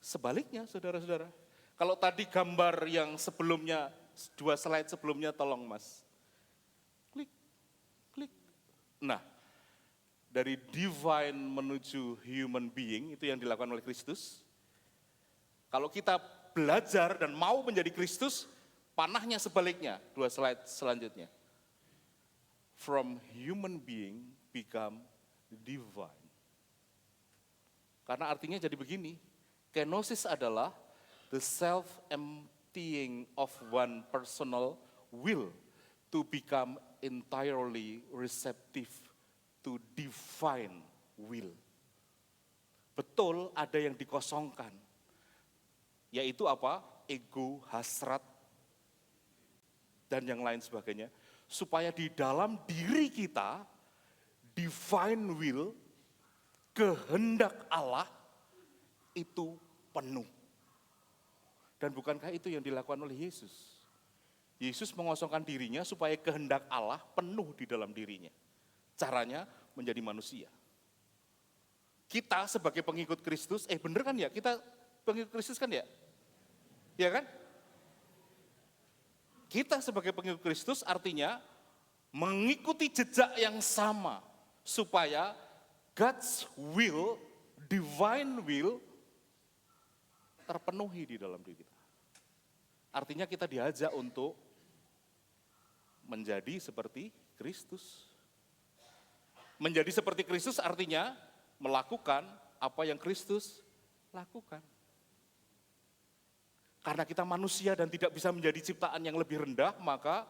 C: Sebaliknya, saudara-saudara. Kalau tadi gambar yang sebelumnya, 2 slide sebelumnya tolong Mas. Klik, klik. Nah, dari divine menuju human being, itu yang dilakukan oleh Kristus. Kalau kita belajar dan mau menjadi Kristus, panahnya sebaliknya, 2 slide selanjutnya. From human being become divine. Karena artinya jadi begini, kenosis adalah the self-emptying of one personal will to become entirely receptive to divine will. Betul ada yang dikosongkan, yaitu apa? Ego, hasrat, dan yang lain sebagainya. Supaya di dalam diri kita, divine will, kehendak Allah itu penuh. Dan bukankah itu yang dilakukan oleh Yesus? Yesus mengosongkan dirinya supaya kehendak Allah penuh di dalam dirinya. Caranya menjadi manusia. Kita sebagai pengikut Kristus, bener kan ya? Kita pengikut Kristus kan ya? Ya kan? Kita sebagai pengikut Kristus artinya mengikuti jejak yang sama supaya God's will, divine will terpenuhi di dalam diri kita. Artinya kita diajak untuk menjadi seperti Kristus. Menjadi seperti Kristus artinya melakukan apa yang Kristus lakukan. Karena kita manusia dan tidak bisa menjadi ciptaan yang lebih rendah, maka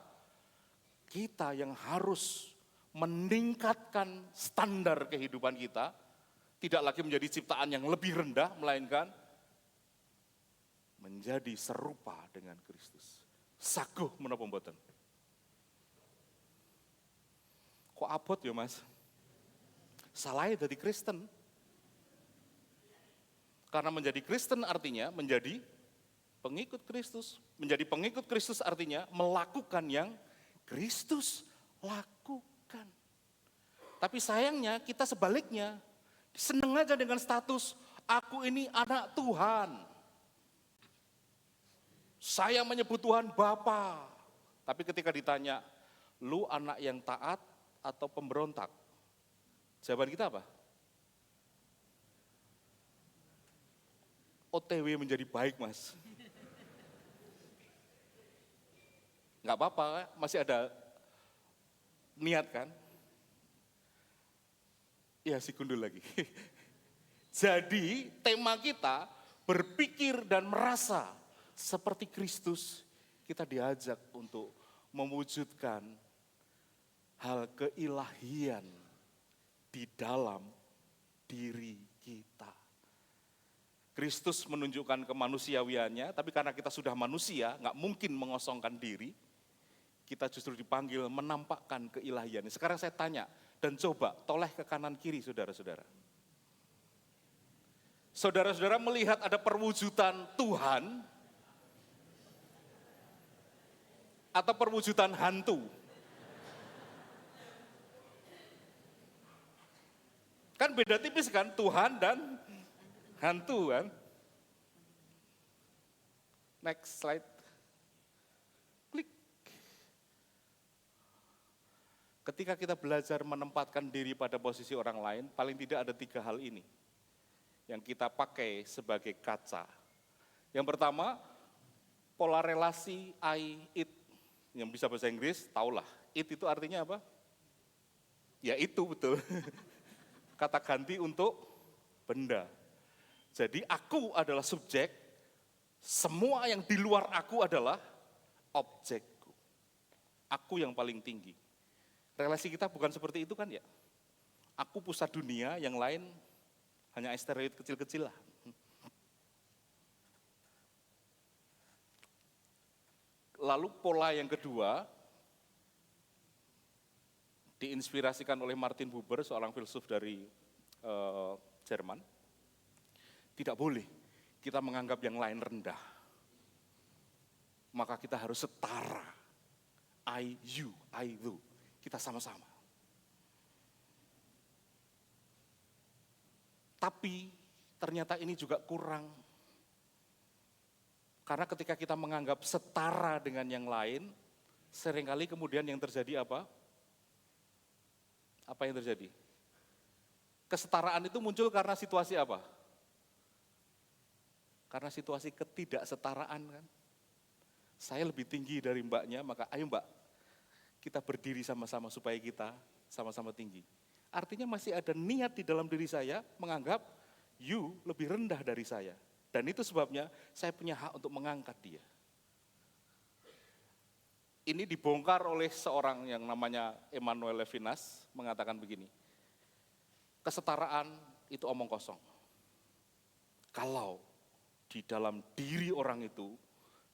C: kita yang harus meningkatkan standar kehidupan kita, tidak lagi menjadi ciptaan yang lebih rendah, melainkan menjadi serupa dengan Kristus. Saguh menapa mboten? Kok abot ya Mas? Salahnya jadi Kristen. Karena menjadi Kristen artinya menjadi pengikut Kristus. Menjadi pengikut Kristus artinya melakukan yang Kristus lakukan. Tapi sayangnya kita sebaliknya, seneng aja dengan status, aku ini anak Tuhan. Saya menyebut Tuhan Bapa. Tapi ketika ditanya, lu anak yang taat atau pemberontak? Jawaban kita apa? OTW menjadi baik Mas. Enggak apa-apa, masih ada niat kan? Ya si gundul lagi. Jadi tema kita berpikir dan merasa seperti Kristus. Kita diajak untuk mewujudkan hal keilahian di dalam diri kita. Kristus menunjukkan kemanusiawiannya, tapi karena kita sudah manusia, nggak mungkin mengosongkan diri, kita justru dipanggil menampakkan keilahiannya. Sekarang saya tanya, dan coba toleh ke kanan kiri saudara-saudara. Saudara-saudara melihat ada perwujudan Tuhan, atau perwujudan hantu? Kan beda tipis kan, Tuhan dan hantu kan. Next slide. Klik. Ketika kita belajar menempatkan diri pada posisi orang lain, paling tidak ada 3 hal ini yang kita pakai sebagai kaca. Yang pertama, pola relasi I, it. Yang bisa bahasa Inggris, taulah. It itu artinya apa? Ya itu betul. Kata ganti untuk benda. Jadi aku adalah subjek, semua yang di luar aku adalah objekku. Aku yang paling tinggi. Relasi kita bukan seperti itu kan ya? Aku pusat dunia, yang lain hanya asteroid kecil-kecil lah. Lalu pola yang kedua, diinspirasikan oleh Martin Buber, seorang filsuf dari Jerman. Tidak boleh kita menganggap yang lain rendah. Maka kita harus setara. I, you, I, you. Kita sama-sama. Tapi ternyata ini juga kurang. Karena ketika kita menganggap setara dengan yang lain, seringkali kemudian yang terjadi apa? Apa yang terjadi? Kesetaraan itu muncul karena situasi apa? Karena situasi ketidaksetaraan kan. Saya lebih tinggi dari mbaknya, maka ayo mbak, kita berdiri sama-sama supaya kita sama-sama tinggi. Artinya masih ada niat di dalam diri saya menganggap you lebih rendah dari saya. Dan itu sebabnya saya punya hak untuk mengangkat dia. Ini dibongkar oleh seorang yang namanya Emmanuel Levinas, mengatakan begini, kesetaraan itu omong kosong. Kalau di dalam diri orang itu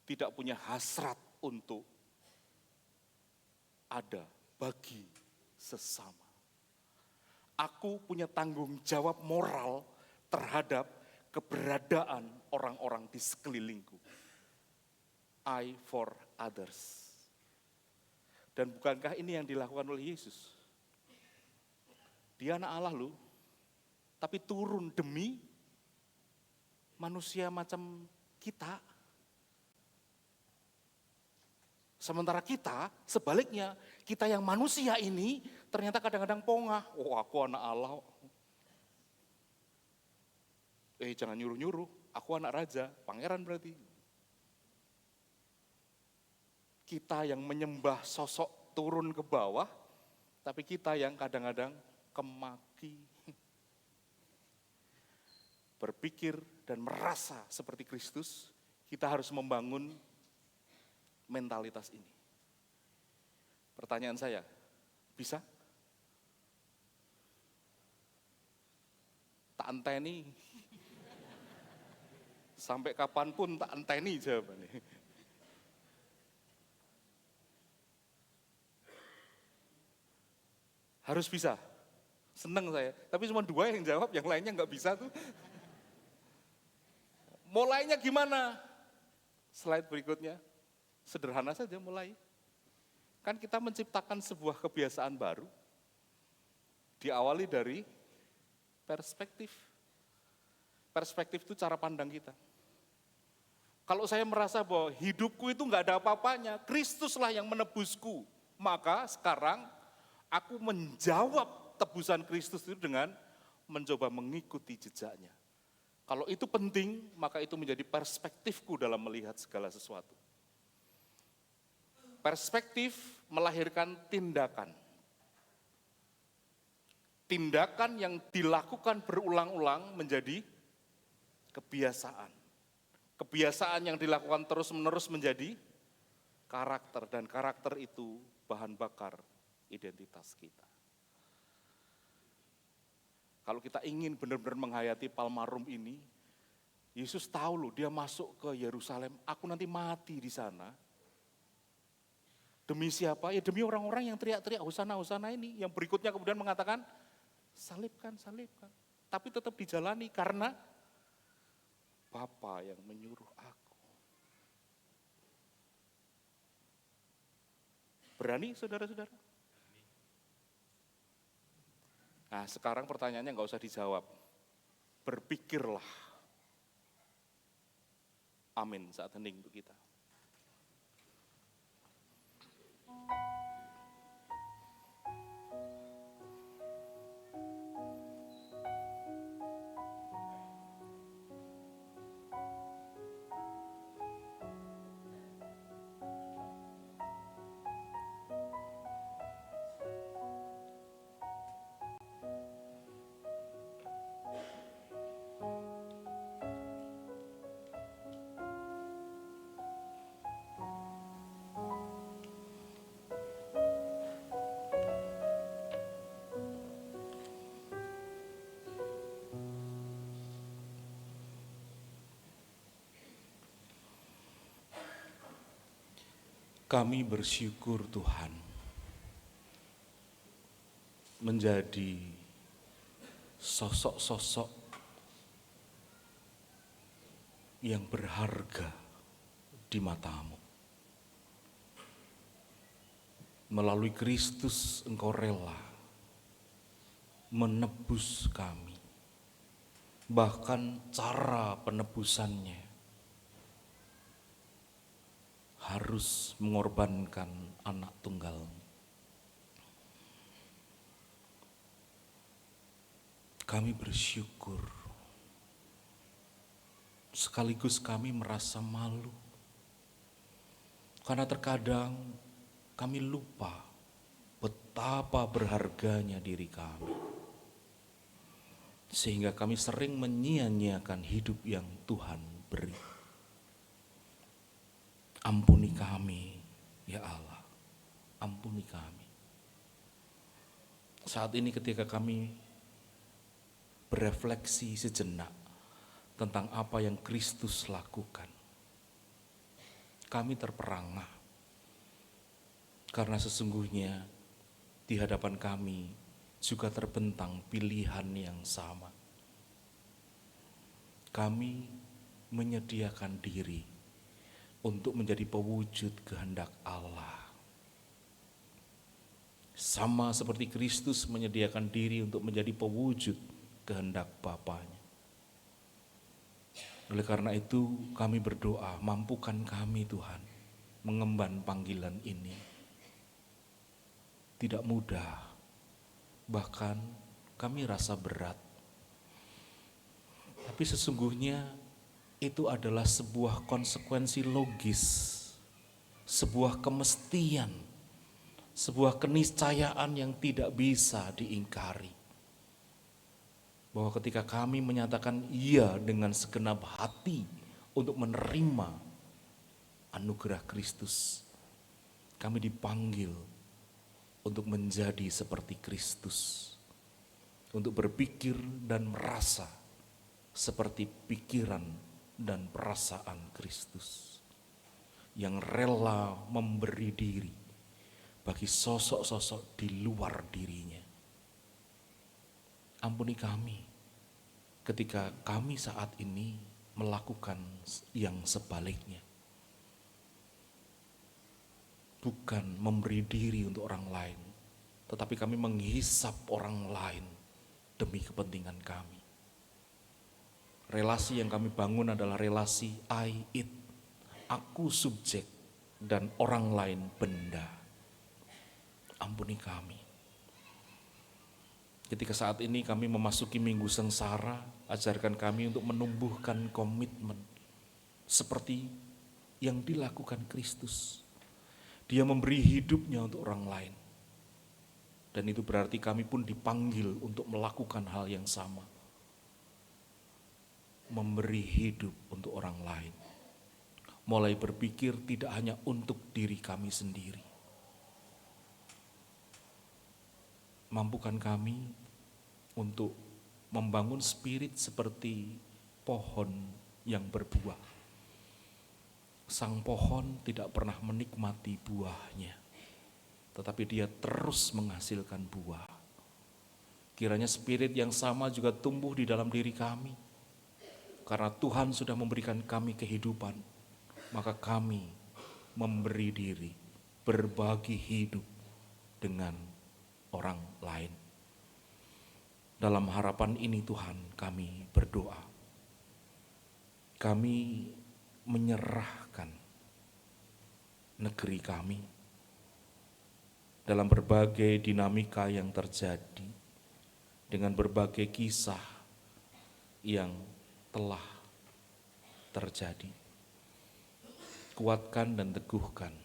C: tidak punya hasrat untuk ada bagi sesama. Aku punya tanggung jawab moral terhadap keberadaan orang-orang di sekelilingku. I for others. Dan bukankah ini yang dilakukan oleh Yesus? Dia anak Allah loh, tapi turun demi manusia macam kita. Sementara kita, sebaliknya, kita yang manusia ini ternyata kadang-kadang pongah. Oh, aku anak Allah. Jangan nyuruh-nyuruh, aku anak raja, pangeran berarti. Kita yang menyembah sosok turun ke bawah, tapi kita yang kadang-kadang kemaki. Berpikir dan merasa seperti Kristus, kita harus membangun mentalitas ini. Pertanyaan saya, bisa? Tak anteni. Sampai kapanpun tak anteni jawabannya. Harus bisa. Seneng saya. Tapi cuma 2 yang jawab, yang lainnya nggak bisa tuh. Mulainya gimana? Slide berikutnya. Sederhana saja mulai. Kan kita menciptakan sebuah kebiasaan baru. Diawali dari perspektif. Perspektif itu cara pandang kita. Kalau saya merasa bahwa hidupku itu nggak ada apa-apanya, Kristuslah yang menebusku. Maka sekarang aku menjawab tebusan Kristus itu dengan mencoba mengikuti jejaknya. Kalau itu penting, maka itu menjadi perspektifku dalam melihat segala sesuatu. Perspektif melahirkan tindakan. Tindakan yang dilakukan berulang-ulang menjadi kebiasaan. Kebiasaan yang dilakukan terus-menerus menjadi karakter. Dan karakter itu bahan bakar identitas kita. Kalau kita ingin benar-benar menghayati Palmarum ini, Yesus tahu loh, dia masuk ke Yerusalem, aku nanti mati di sana. Demi siapa? Ya demi orang-orang yang teriak-teriak, hosana, hosana ini. Yang berikutnya kemudian mengatakan, salibkan, salibkan. Tapi tetap dijalani karena Bapa yang menyuruh aku. Berani saudara-saudara? Nah sekarang pertanyaannya nggak usah dijawab. Berpikirlah. Amin saat hening untuk kita. Kami bersyukur Tuhan menjadi sosok-sosok yang berharga di mata-Mu. Melalui Kristus Engkau rela menebus kami. Bahkan cara penebusannya harus mengorbankan anak tunggal. Kami bersyukur, sekaligus kami merasa malu, karena terkadang kami lupa betapa berharganya diri kami, sehingga kami sering menyia-nyiakan hidup yang Tuhan beri. Ampuni kami, ya Allah, ampuni kami. Saat ini ketika kami berefleksi sejenak tentang apa yang Kristus lakukan, kami terperangah, karena sesungguhnya di hadapan kami juga terbentang pilihan yang sama. Kami menyediakan diri untuk menjadi pewujud kehendak Allah, sama seperti Kristus menyediakan diri untuk menjadi pewujud kehendak Bapanya. Oleh karena itu kami berdoa, mampukan kami Tuhan mengemban panggilan ini. Tidak mudah, bahkan kami rasa berat. Tapi sesungguhnya itu adalah sebuah konsekuensi logis, sebuah kemestian, sebuah keniscayaan yang tidak bisa diingkari. Bahwa ketika kami menyatakan iya dengan segenap hati untuk menerima anugerah Kristus, kami dipanggil untuk menjadi seperti Kristus, untuk berpikir dan merasa seperti pikiran dan perasaan Kristus, yang rela memberi diri bagi sosok-sosok di luar dirinya. Ampuni kami ketika kami saat ini melakukan yang sebaliknya. Bukan memberi diri untuk orang lain, tetapi kami menghisap orang lain demi kepentingan kami. Relasi yang kami bangun adalah relasi I, it, aku subjek, dan orang lain benda. Ampuni kami. Ketika saat ini kami memasuki minggu sengsara, ajarkan kami untuk menumbuhkan komitmen seperti yang dilakukan Kristus. Dia memberi hidupnya untuk orang lain. Dan itu berarti kami pun dipanggil untuk melakukan hal yang sama. Memberi hidup untuk orang lain. Mulai berpikir tidak hanya untuk diri kami sendiri. Mampukan kami untuk membangun spirit seperti pohon yang berbuah. Sang pohon tidak pernah menikmati buahnya, tetapi dia terus menghasilkan buah. Kiranya spirit yang sama juga tumbuh di dalam diri kami, karena Tuhan sudah memberikan kami kehidupan, maka kami memberi diri, berbagi hidup dengan orang lain. Dalam harapan ini Tuhan kami berdoa. Kami menyerahkan negeri kami dalam berbagai dinamika yang terjadi, dengan berbagai kisah yang telah terjadi. Kuatkan dan teguhkan.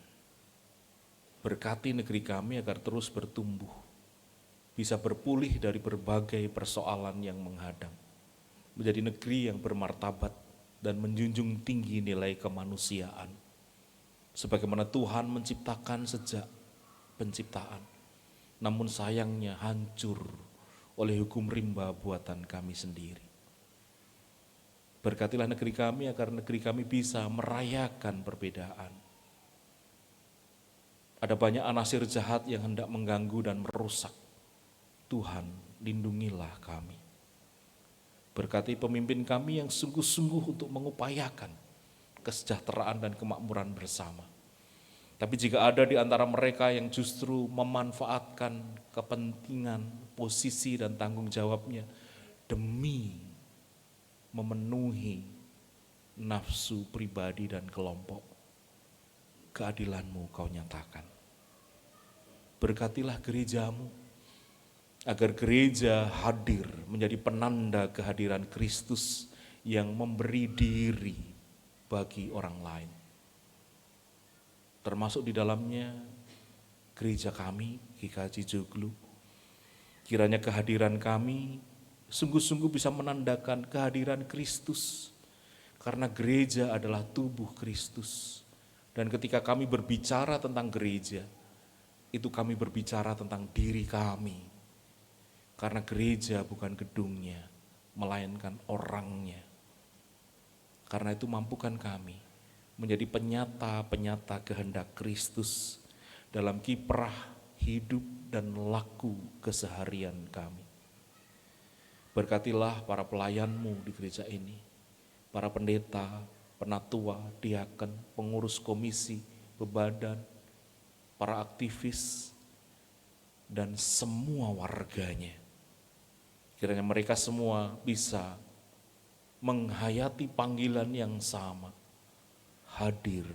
C: Berkati negeri kami agar terus bertumbuh, bisa berpulih dari berbagai persoalan yang menghadang, menjadi negeri yang bermartabat dan menjunjung tinggi nilai kemanusiaan, sebagaimana Tuhan menciptakan sejak penciptaan, namun sayangnya hancur oleh hukum rimba buatan kami sendiri. Berkatilah negeri kami agar negeri kami bisa merayakan perbedaan. Ada banyak anasir jahat yang hendak mengganggu dan merusak. Tuhan, lindungilah kami. Berkati pemimpin kami yang sungguh-sungguh untuk mengupayakan kesejahteraan dan kemakmuran bersama. Tapi jika ada di antara mereka yang justru memanfaatkan kepentingan, posisi dan tanggung jawabnya demi memenuhi nafsu pribadi dan kelompok, keadilan-Mu Kau nyatakan. Berkatilah gereja-Mu, agar gereja hadir menjadi penanda kehadiran Kristus yang memberi diri bagi orang lain. Termasuk di dalamnya gereja kami, GKJ Joglo. Kiranya kehadiran kami sungguh-sungguh bisa menandakan kehadiran Kristus, karena gereja adalah tubuh Kristus. Dan ketika kami berbicara tentang gereja, itu kami berbicara tentang diri kami. Karena gereja bukan gedungnya, melainkan orangnya. Karena itu mampukan kami menjadi penyata-penyata kehendak Kristus dalam kiprah hidup dan laku keseharian kami. Berkatilah para pelayan-Mu di gereja ini, para pendeta, penatua, diaken, pengurus komisi, bebadan, para aktivis, dan semua warganya. Kiranya mereka semua bisa menghayati panggilan yang sama, hadir,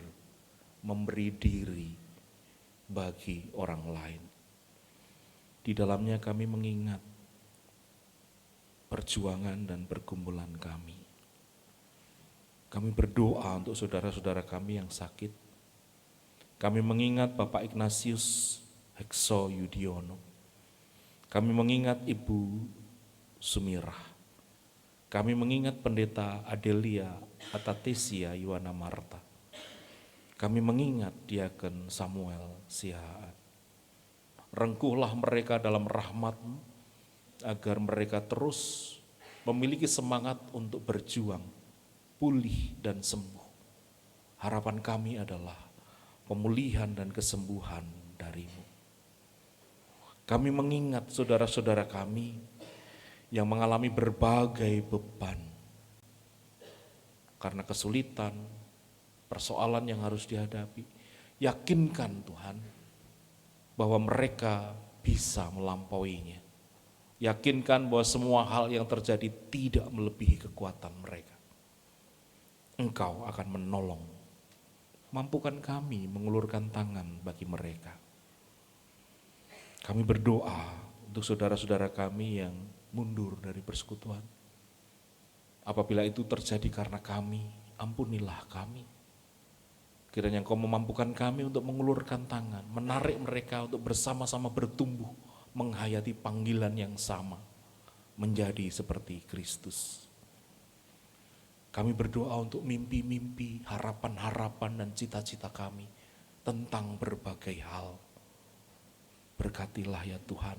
C: memberi diri bagi orang lain. Di dalamnya kami mengingat perjuangan dan pergumulan kami. Kami berdoa untuk saudara-saudara kami yang sakit. Kami mengingat Bapak Ignatius Hekso Yudiono. Kami mengingat Ibu Sumirah. Kami mengingat Pendeta Adelia Atatesia Yuwana Marta. Kami mengingat Diaken Samuel Sihaan. Rengkuhlah mereka dalam rahmat-Mu, agar mereka terus memiliki semangat untuk berjuang, pulih dan sembuh. Harapan kami adalah pemulihan dan kesembuhan dari-Mu. Kami mengingat saudara-saudara kami yang mengalami berbagai beban, karena kesulitan, persoalan yang harus dihadapi. Yakinkan Tuhan, bahwa mereka bisa melampauinya. Yakinkan bahwa semua hal yang terjadi tidak melebihi kekuatan mereka. Engkau akan menolong. Mampukan kami mengulurkan tangan bagi mereka. Kami berdoa untuk saudara-saudara kami yang mundur dari persekutuan. Apabila itu terjadi karena kami, ampunilah kami. Kiranya Engkau memampukan kami untuk mengulurkan tangan, menarik mereka untuk bersama-sama bertumbuh, menghayati panggilan yang sama, menjadi seperti Kristus. Kami berdoa untuk mimpi-mimpi, harapan-harapan dan cita-cita kami tentang berbagai hal. Berkatilah ya Tuhan,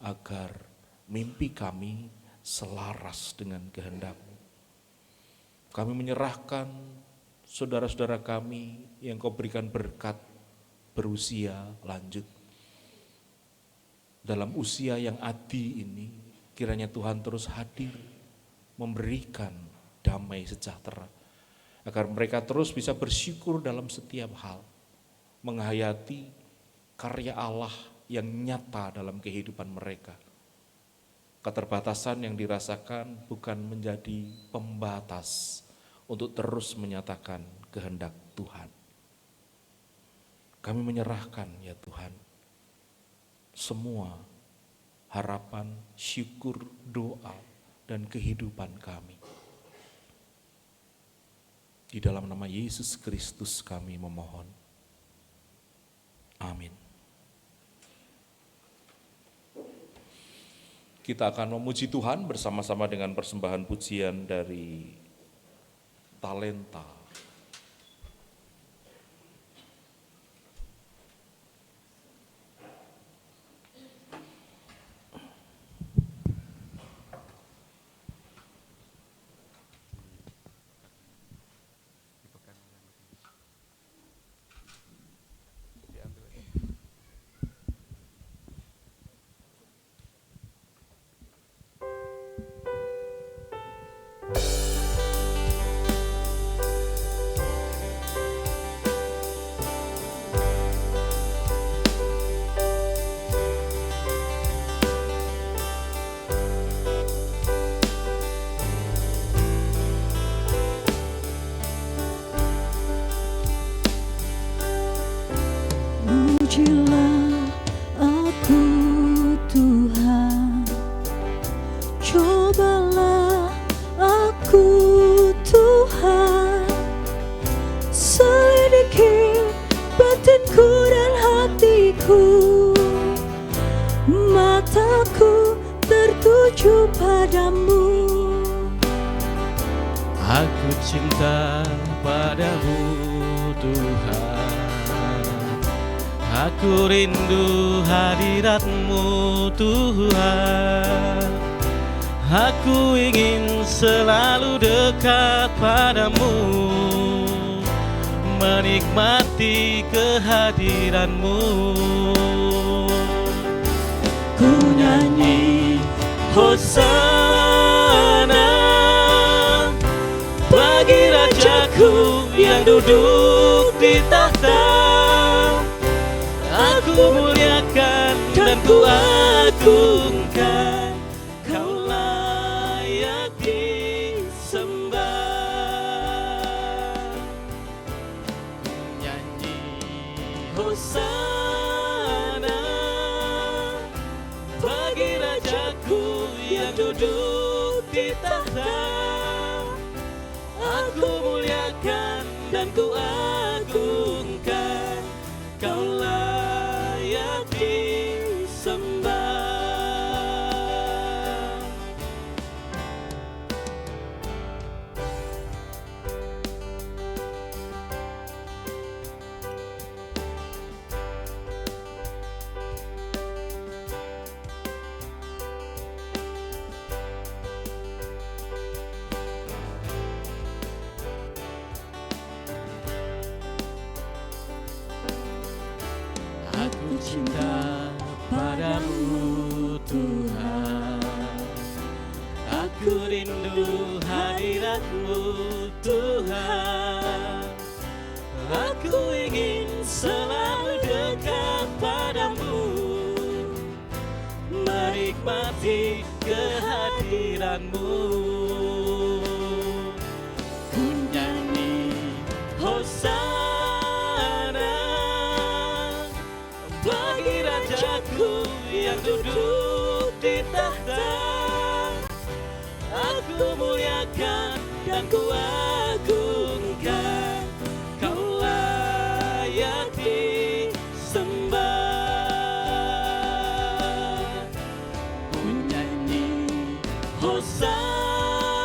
C: agar mimpi kami selaras dengan kehendak-Mu. Kami menyerahkan saudara-saudara kami yang Kau berikan berkat berusia lanjut. Dalam usia yang adi ini, kiranya Tuhan terus hadir, memberikan damai sejahtera, agar mereka terus bisa bersyukur dalam setiap hal, menghayati karya Allah yang nyata dalam kehidupan mereka. Keterbatasan yang dirasakan bukan menjadi pembatas untuk terus menyatakan kehendak Tuhan. Kami menyerahkan ya Tuhan, semua harapan, syukur, doa, dan kehidupan kami. Di dalam nama Yesus Kristus kami memohon. Amin. Kita akan memuji Tuhan bersama-sama dengan persembahan pujian dari Talenta.
F: cinta padamu Tuhan. Aku rindu hadirat-Mu Tuhan. Aku ingin selalu dekat padamu, menikmati kehadiran-Mu. Ku nyanyi Hosana bagi Rajaku yang duduk di tahta. Aku muliakan dan ku agungkan, Kau layak disembah. Nyanyi Hosana bagi Rajaku yang duduk di tahta. Aku muliakan dan ku agungkan, Kau layak disembah. Aku cinta padamu Tuhan. Aku rindu hadirat-Mu Tuhan. Aku ingin selalu dekat padamu, menikmati kehadiran-Mu. Ku nyanyi Hosana bagi Rajaku yang duduk di tahta. Aku muliakan dan ku agungkan, Kau layak disembah. Ku nyanyi Hosana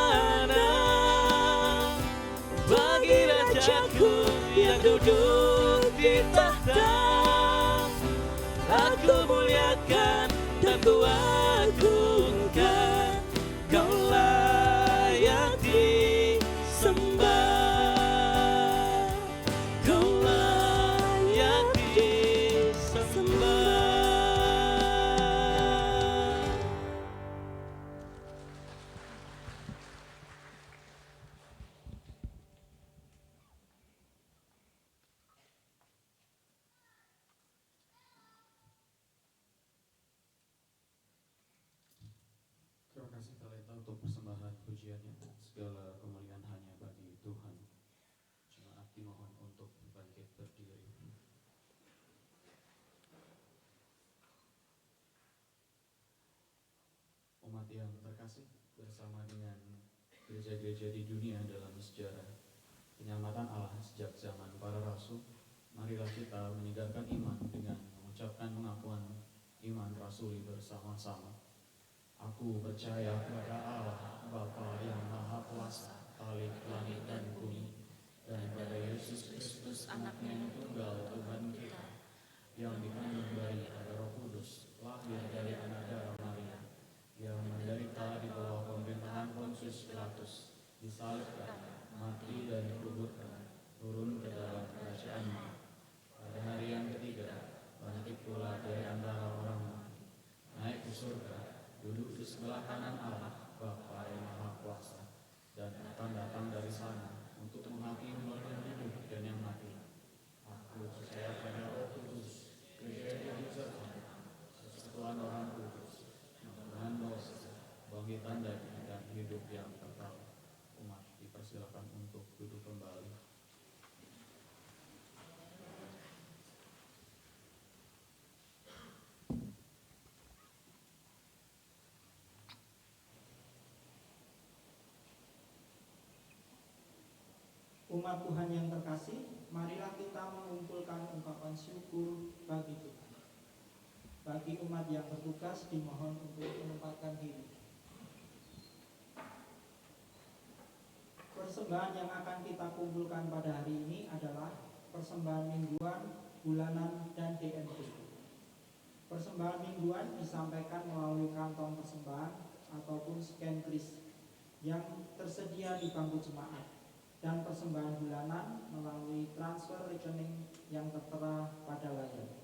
F: bagi Rajaku yang duduk di tahta. Aku muliakan dan ku agungkan, Kau layak disembah. Kau layak disembah.
G: Terima kasih Talenta untuk persembahan pujiannya. Segala kemuliaan hanya bagi Tuhan. Jemaat dimohon untuk bangkit berdiri. Umat yang terkasih, bersama dengan gereja-gereja di dunia dalam sejarah penyelamatan Allah sejak zaman para rasul, marilah kita menyegarkan iman dengan mengucapkan pengakuan iman rasuli bersama-sama. Aku percaya kepada Allah, Bapa yang Maha Kuasa, Khalik langit dan bumi, dan pada Yesus Kristus, Anaknya yang tunggal Tuhan kita, yang dikandung dari Roh Kudus, lahir dari anak darah Maria, yang menderita di bawah pemerintahan Pontius Pilatus, disalibkan, mati dan dikuburkan, turun ke dalam kerajaan-Nya. Pada hari yang ketiga, bangkit pula dari antara orang mati, naik ke surga, duduk di sebelah kanan Allah, Bapa yang Maha Kuasa, dan akan datang dari sana untuk menghakimi yang hidup dan yang mati. Aku percaya pada Roh Kudus, gereja yang satu, persekutuan Orang Kudus, pengampunan dosa, bangkitan daging dan hidup yang kekal. Umat dipersilakan untuk duduk kembali.
E: Umat Tuhan yang terkasih, marilah kita mengumpulkan ungkapan syukur bagi Tuhan. Bagi umat yang bertugas dimohon untuk menempatkan diri. Persembahan yang akan kita kumpulkan pada hari ini adalah persembahan mingguan, bulanan, dan DMD. Persembahan mingguan disampaikan melalui kantong persembahan ataupun scan kris yang tersedia di bangku jemaat, dan persembahan bulanan melalui transfer rekening yang tertera pada layar.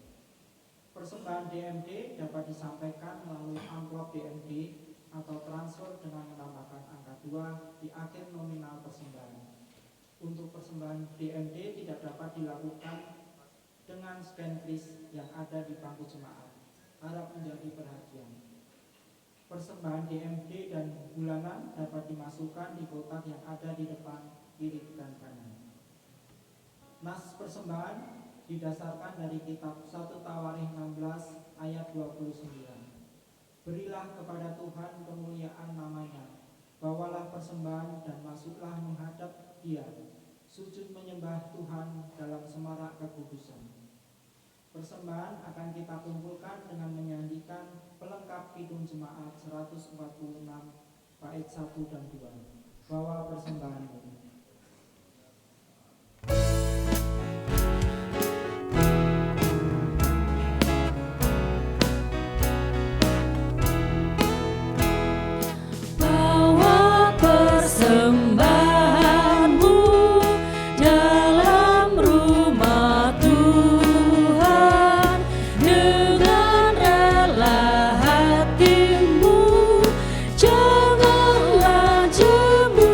E: Persembahan DMD dapat disampaikan melalui amplop DMD atau transfer dengan menambahkan angka 2 di akhir nominal persembahan. Untuk persembahan DMD tidak dapat dilakukan dengan scan kris yang ada di bangku jemaat. Harap menjadi perhatian. Persembahan DMD dan bulanan dapat dimasukkan di kotak yang ada di depan, kiri, dan kanan. Nas persembahan didasarkan dari kitab 1 Tawarikh 16 ayat 29. Berilah kepada Tuhan kemuliaan namanya, bawalah persembahan dan masuklah menghadap Dia, sujud menyembah Tuhan dalam semarak kekudusan. Persembahan akan kita kumpulkan dengan menyanyikan pelengkap Kidung Jemaat 146 bait 1 dan 2. Bawa persembahanmu.
B: Janganlah jemu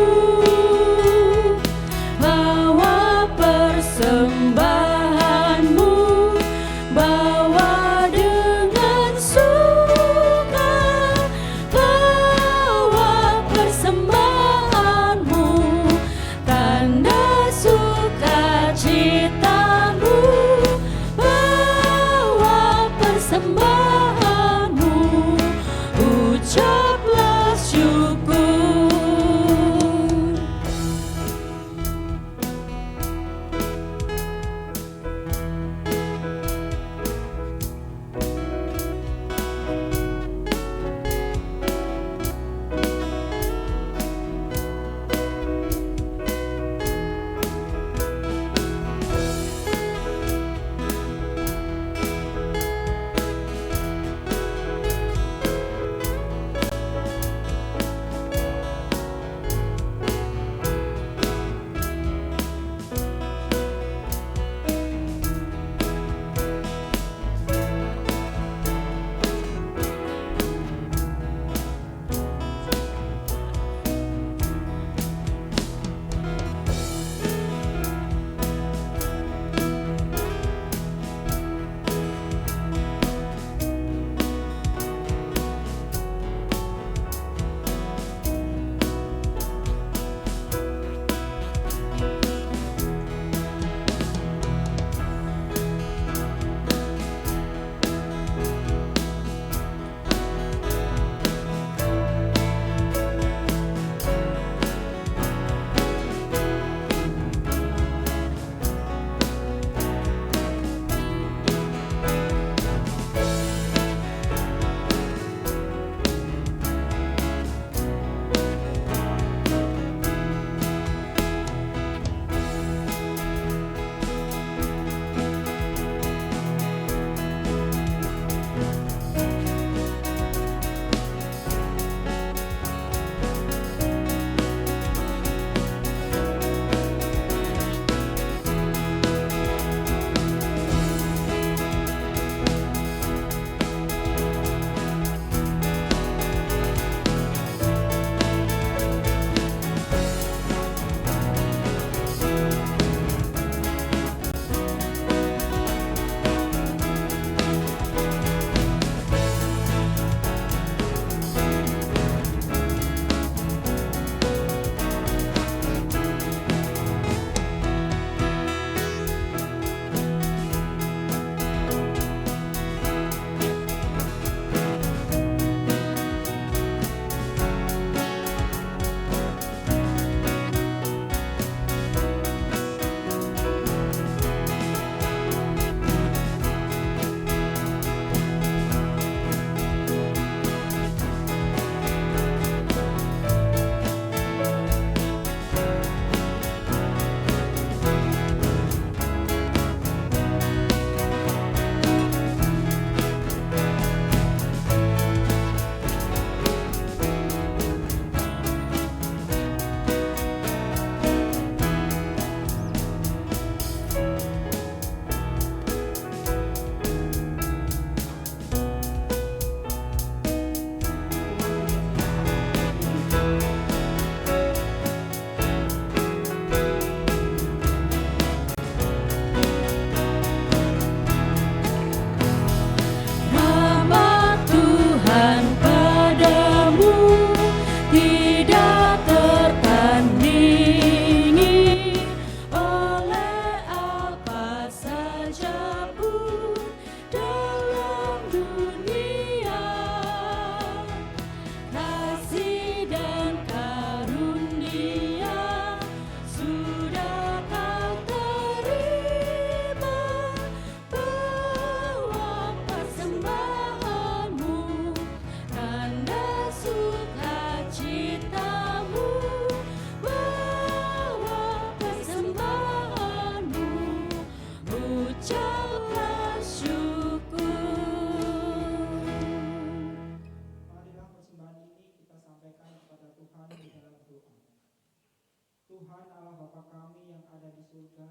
E: Allah Bapa kami yang ada di surga,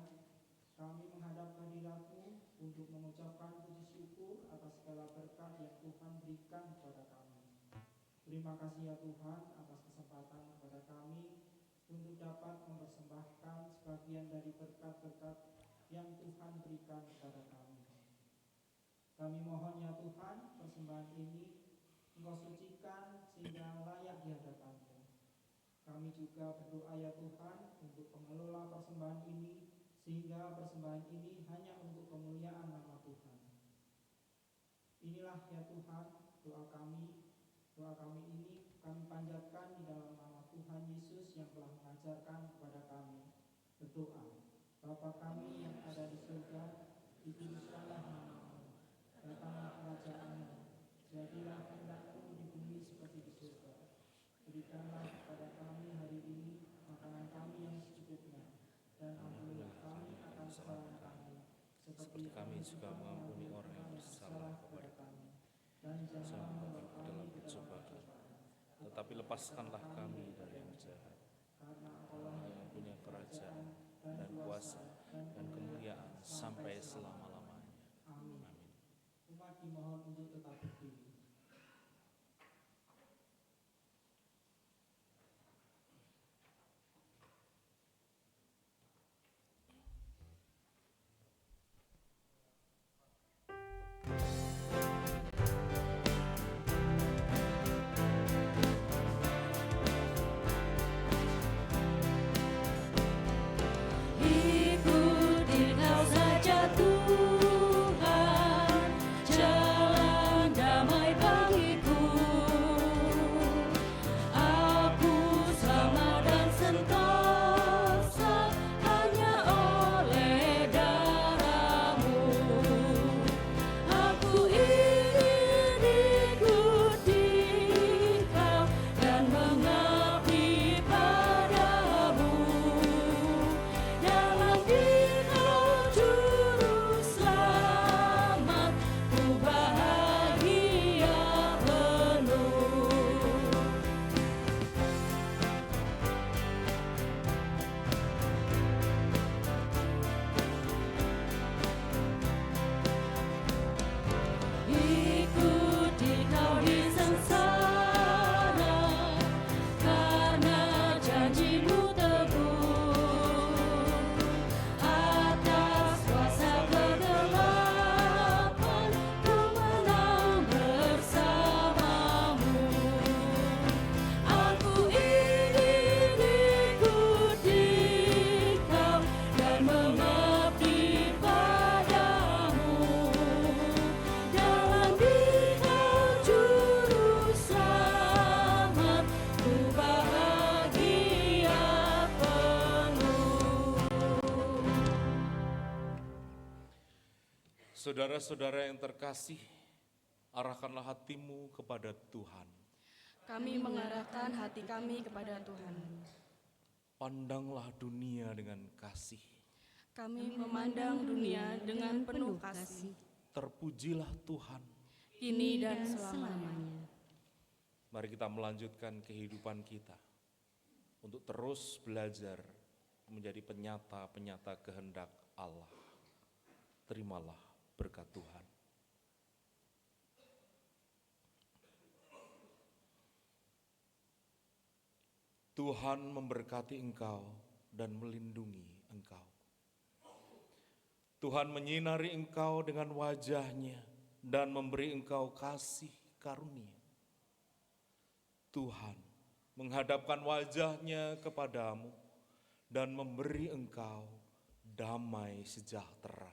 E: kami menghadap kehadirat-Mu untuk mengucapkan puji syukur atas segala berkat yang Tuhan berikan kepada kami. Terima kasih ya Tuhan atas kesempatan kepada kami untuk dapat mempersembahkan sebagian dari berkat-berkat yang Tuhan berikan kepada kami. Kami mohon ya Tuhan, persembahan ini Engkau sucikan sehingga layak di hadapan-Mu. Kami juga berdoa ya Tuhan untuk pengelola persembahan ini, sehingga persembahan ini hanya untuk kemuliaan nama Tuhan. Inilah ya Tuhan doa kami ini kami panjatkan di dalam nama Tuhan Yesus yang telah mengajarkan kepada kami. Berdoa, Bapa kami yang ada di surga, dikuduskanlah nama-Mu, datanglah kerajaan-Mu, jadilah kehendak-Mu di bumi seperti di surga. Berikanlah kepada kami hari ini makanan kami yang secukupnya, dan ampunilah kami akan kesalahan kami, seperti kami juga mengampuni orang yang bersalah kepada kami. Dan janganlah membawa kami ke dalam pencobaan,
C: tetapi lepaskanlah kami dari yang jahat.
E: karena Engkaulah
C: yang punya kerajaan dan kuasa dan kemuliaan sampai selama-lamanya.
E: Amin.
C: Amin.
E: Umat dimohon untuk tetap berdiri.
B: Ikuti Kau saja Tuhan, jalan damai bagiku. Aku selamat dan sentosa hanya oleh darah-Mu. Aku ingin ikuti Kau dan mengabdi padamu. Dalam Dikau juru selamat, ku bahagia penuh. Ikuti Kau di sengsara, karena janji-Mu teguh. Atas kuasa kegelapan, ku menang bersama-Mu. Aku ingin ikuti Kau dan mengabdi padamu. Dalam Dikau juru selamat, ku bahagia penuh.
C: Saudara-saudara yang terkasih, arahkanlah hatimu kepada Tuhan.
B: Kami mengarahkan hati kami kepada Tuhan.
C: Pandanglah dunia dengan kasih.
B: Kami memandang dunia dengan penuh kasih,
C: Terpujilah Tuhan.
B: kini dan selamanya.
C: Mari kita melanjutkan kehidupan kita untuk terus belajar menjadi penyata-penyata kehendak Allah. Terimalah berkat Tuhan. Tuhan memberkati engkau dan melindungi engkau. Tuhan menyinari engkau dengan wajah-Nya dan memberi engkau kasih karunia. Tuhan menghadapkan wajah-Nya kepadamu dan memberi engkau damai sejahtera.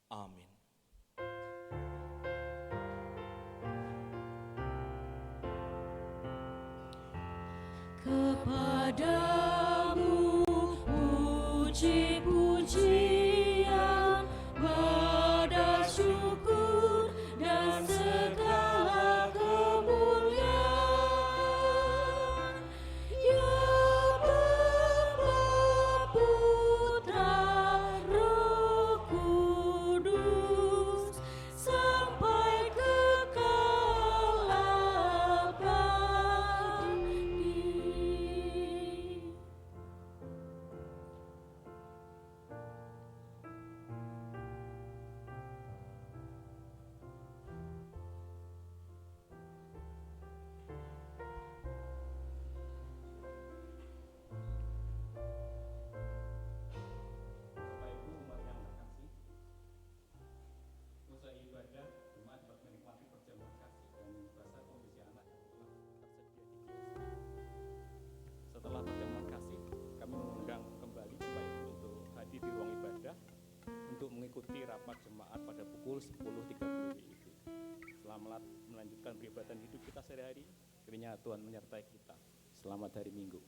C: Amin.
B: Kepadamu puji-pujian, pada syukur dan segala kemuliaan. Ya Bapa, Putra, Roh Kudus, sampai kekal abadi.
A: mengikuti rapat jemaat pada pukul 10.30 WIB. Selamat melanjutkan peribadatan hidup kita sehari-hari. Kiranya Tuhan menyertai kita. Selamat hari Minggu.